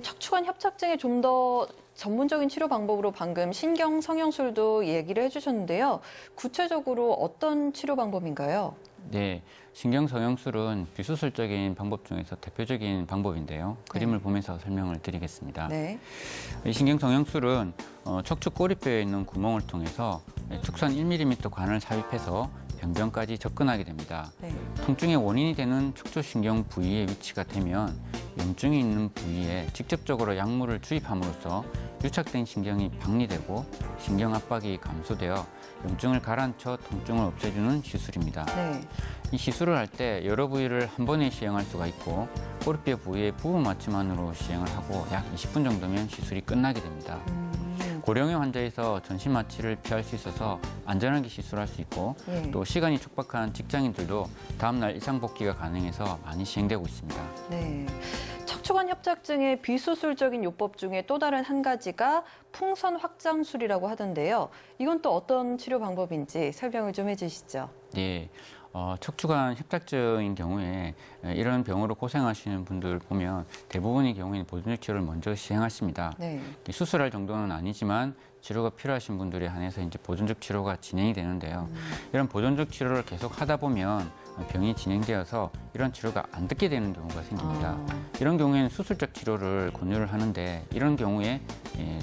S2: 척추관 협착증에 좀 더 전문적인 치료 방법으로 방금 신경 성형술도 얘기를 해주셨는데요. 구체적으로 어떤 치료 방법인가요?
S3: 네, 신경 성형술은 비수술적인 방법 중에서 대표적인 방법인데요. 그림을 보면서 설명을 드리겠습니다. 이 신경 성형술은 척추 꼬리뼈에 있는 구멍을 통해서 축선 1mm 관을 삽입해서 병변까지 접근하게 됩니다. 통증의 원인이 되는 척추신경 부위에 위치가 되면 염증이 있는 부위에 직접적으로 약물을 주입함으로써 유착된 신경이 박리되고 신경 압박이 감소되어 염증을 가라앉혀 통증을 없애주는 시술입니다. 이 시술을 할 때 여러 부위를 한 번에 시행할 수가 있고 꼬리뼈 부위의 부분 마취만으로 시행을 하고 약 20분 정도면 시술이 끝나게 됩니다. 고령의 환자에서 전신 마취를 피할 수 있어서 안전하게 시술할 수 있고 또 시간이 촉박한 직장인들도 다음날 일상 복귀가 가능해서 많이 시행되고 있습니다.
S2: 척추관 협착증의 비수술적인 요법 중에 또 다른 한 가지가 풍선 확장술이라고 하던데요. 이건 또 어떤 치료 방법인지 설명을 좀 해주시죠.
S3: 네. 척추관 협착증인 경우에 이런 병으로 고생하시는 분들 보면 대부분의 경우에는 보존적 치료를 먼저 시행하십니다. 수술할 정도는 아니지만 치료가 필요하신 분들에 한해서 이제 보존적 치료가 진행이 되는데요. 이런 보존적 치료를 계속 하다 보면 병이 진행되어서 이런 치료가 안 듣게 되는 경우가 생깁니다. 이런 경우에는 수술적 치료를 권유를 하는데 이런 경우에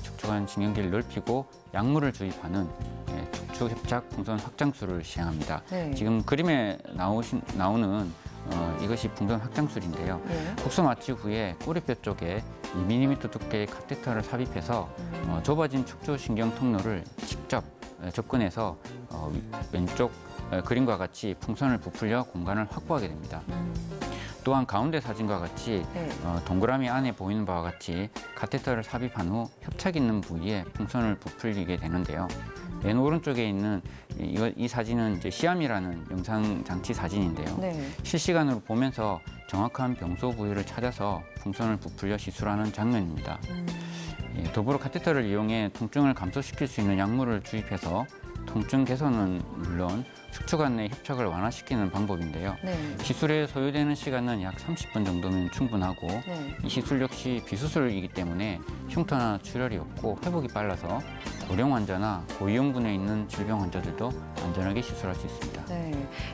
S3: 척추관 신경계를 넓히고 약물을 주입하는 척추협착 풍선 확장술을 시행합니다. 지금 그림에 나오는 이것이 풍선 확장술인데요. 국소 마취 후에 꼬리뼈 쪽에 2mm 두께의 카테터를 삽입해서 좁아진 척추신경 통로를 직접 접근해서 왼쪽 그림과 같이 풍선을 부풀려 공간을 확보하게 됩니다. 또한 가운데 사진과 같이 동그라미 안에 보이는 바와 같이 카테터를 삽입한 후 협착 있는 부위에 풍선을 부풀리게 되는데요. 맨 오른쪽에 있는 이 사진은 이제 시암이라는 영상 장치 사진인데요. 실시간으로 보면서 정확한 병소 부위를 찾아서 풍선을 부풀려 시술하는 장면입니다. 더불어 카테터를 이용해 통증을 감소시킬 수 있는 약물을 주입해서 통증 개선은 물론 척추관 내 협착을 완화시키는 방법인데요. 시술에 소요되는 시간은 약 30분 정도면 충분하고 이 시술 역시 비수술이기 때문에 흉터나 출혈이 없고 회복이 빨라서 고령 환자나 고위험군에 있는 질병 환자들도 안전하게 시술할 수 있습니다.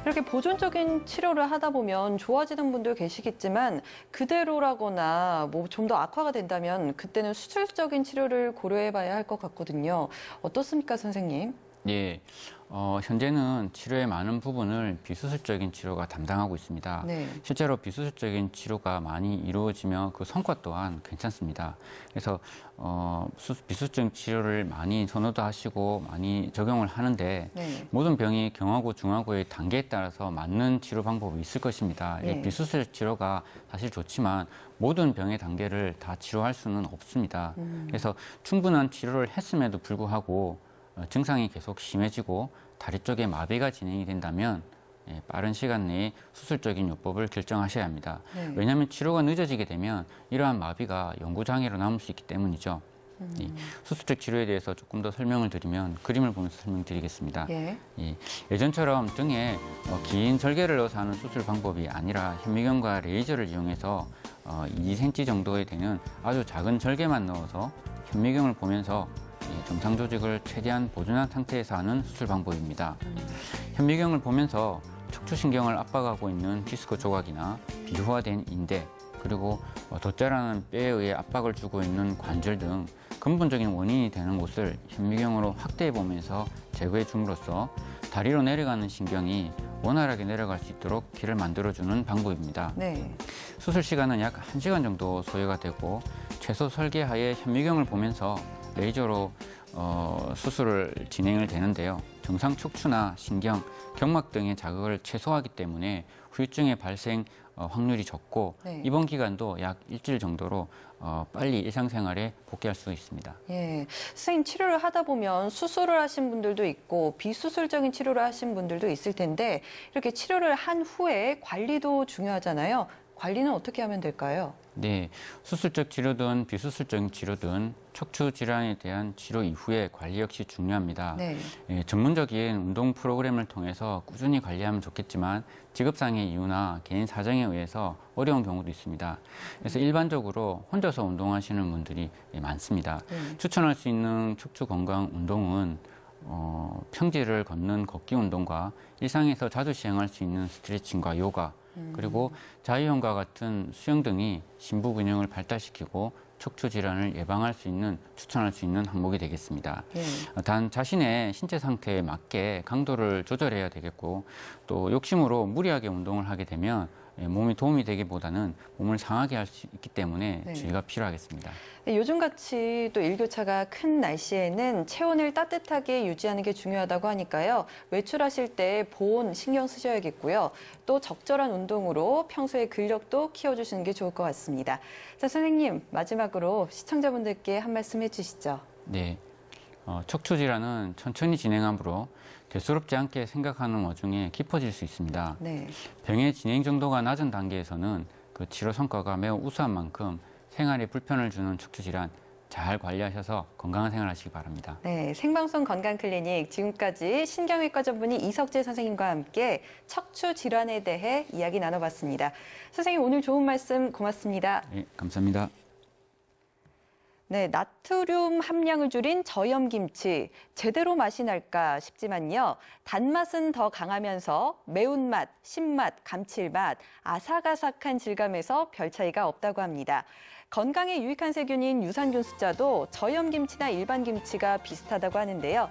S2: 이렇게 보존적인 치료를 하다 보면 좋아지는 분도 계시겠지만 그대로라거나 뭐 좀 더 악화가 된다면 그때는 수술적인 치료를 고려해봐야 할 것 같거든요. 어떻습니까, 선생님?
S3: 예, 현재는 치료의 많은 부분을 비수술적인 치료가 담당하고 있습니다. 실제로 비수술적인 치료가 많이 이루어지며 그 성과 또한 괜찮습니다. 그래서 비수술적인 치료를 많이 선호도 하시고 많이 적용을 하는데 모든 병이 경하고 중하고의 단계에 따라서 맞는 치료 방법이 있을 것입니다. 이 비수술 치료가 사실 좋지만 모든 병의 단계를 다 치료할 수는 없습니다. 그래서 충분한 치료를 했음에도 불구하고 증상이 계속 심해지고 다리 쪽에 마비가 진행이 된다면 빠른 시간 내에 수술적인 요법을 결정하셔야 합니다. 왜냐하면 치료가 늦어지게 되면 이러한 마비가 영구장애로 남을 수 있기 때문이죠. 수술적 치료에 대해서 조금 더 설명을 드리면 그림을 보면서 설명드리겠습니다. 예전처럼 등에 긴 절개를 넣어서 하는 수술 방법이 아니라 현미경과 레이저를 이용해서 2cm 정도에 되는 아주 작은 절개만 넣어서 현미경을 보면서 정상 조직을 최대한 보존한 상태에서 하는 수술 방법입니다. 현미경을 보면서 척추신경을 압박하고 있는 디스크 조각이나 비후화된 인대, 그리고 덧자라는 뼈에 의해 압박을 주고 있는 관절 등 근본적인 원인이 되는 곳을 현미경으로 확대해 보면서 제거해 줌으로써 다리로 내려가는 신경이 원활하게 내려갈 수 있도록 길을 만들어주는 방법입니다. 수술 시간은 약 1시간 정도 소요가 되고 최소 설계하에 현미경을 보면서 레이저로 수술을 진행을 되는데요. 정상 척추나 신경, 경막 등의 자극을 최소화하기 때문에 후유증의 발생 확률이 적고 입원 기간도 약 일주일 정도로 빨리 일상생활에 복귀할 수 있습니다.
S2: 선생님, 치료를 하다 보면 수술을 하신 분들도 있고 비수술적인 치료를 하신 분들도 있을 텐데 이렇게 치료를 한 후에 관리도 중요하잖아요. 관리는 어떻게 하면 될까요?
S3: 네, 수술적 치료든 비수술적 치료든 척추 질환에 대한 치료 이후에 관리 역시 중요합니다. 전문적인 운동 프로그램을 통해서 꾸준히 관리하면 좋겠지만 직업상의 이유나 개인 사정에 의해서 어려운 경우도 있습니다. 그래서 일반적으로 혼자서 운동하시는 분들이 많습니다. 추천할 수 있는 척추 건강 운동은 평지를 걷는 걷기 운동과 일상에서 자주 시행할 수 있는 스트레칭과 요가, 그리고 자유형과 같은 수영 등이 심부 균형을 발달시키고 척추 질환을 예방할 수 있는, 추천할 수 있는 항목이 되겠습니다. 단 자신의 신체 상태에 맞게 강도를 조절해야 되겠고 또 욕심으로 무리하게 운동을 하게 되면 몸이 도움이 되기보다는 몸을 상하게 할 수 있기 때문에 주의가 필요하겠습니다.
S2: 요즘같이 또 일교차가 큰 날씨에는 체온을 따뜻하게 유지하는 게 중요하다고 하니까요. 외출하실 때 보온 신경 쓰셔야겠고요. 또 적절한 운동으로 평소에 근력도 키워주시는 게 좋을 것 같습니다. 자, 선생님, 마지막으로 시청자분들께 한 말씀 해주시죠.
S3: 네, 척추 질환은 천천히 진행하므로 대수롭지 않게 생각하는 와중에 깊어질 수 있습니다. 병의 진행 정도가 낮은 단계에서는 그 치료 성과가 매우 우수한 만큼 생활에 불편을 주는 척추 질환 잘 관리하셔서 건강한 생활 하시기 바랍니다.
S2: 생방송 건강클리닉, 지금까지 신경외과 전문의 이석재 선생님과 함께 척추 질환에 대해 이야기 나눠봤습니다. 선생님, 오늘 좋은 말씀 고맙습니다.
S3: 네, 감사합니다.
S2: 나트륨 함량을 줄인 저염김치, 제대로 맛이 날까 싶지만요. 단맛은 더 강하면서 매운맛, 신맛, 감칠맛, 아삭아삭한 질감에서 별 차이가 없다고 합니다. 건강에 유익한 세균인 유산균 숫자도 저염김치나 일반 김치가 비슷하다고 하는데요.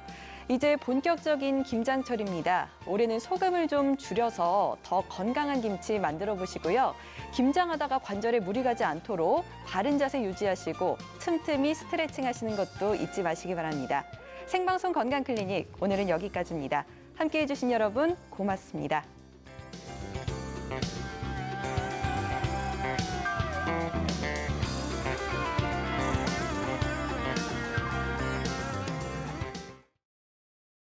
S2: 이제 본격적인 김장철입니다. 올해는 소금을 좀 줄여서 더 건강한 김치 만들어 보시고요. 김장하다가 관절에 무리 가지 않도록 바른 자세 유지하시고 틈틈이 스트레칭 하시는 것도 잊지 마시기 바랍니다. 생방송 건강클리닉, 오늘은 여기까지입니다. 함께해 주신 여러분 고맙습니다.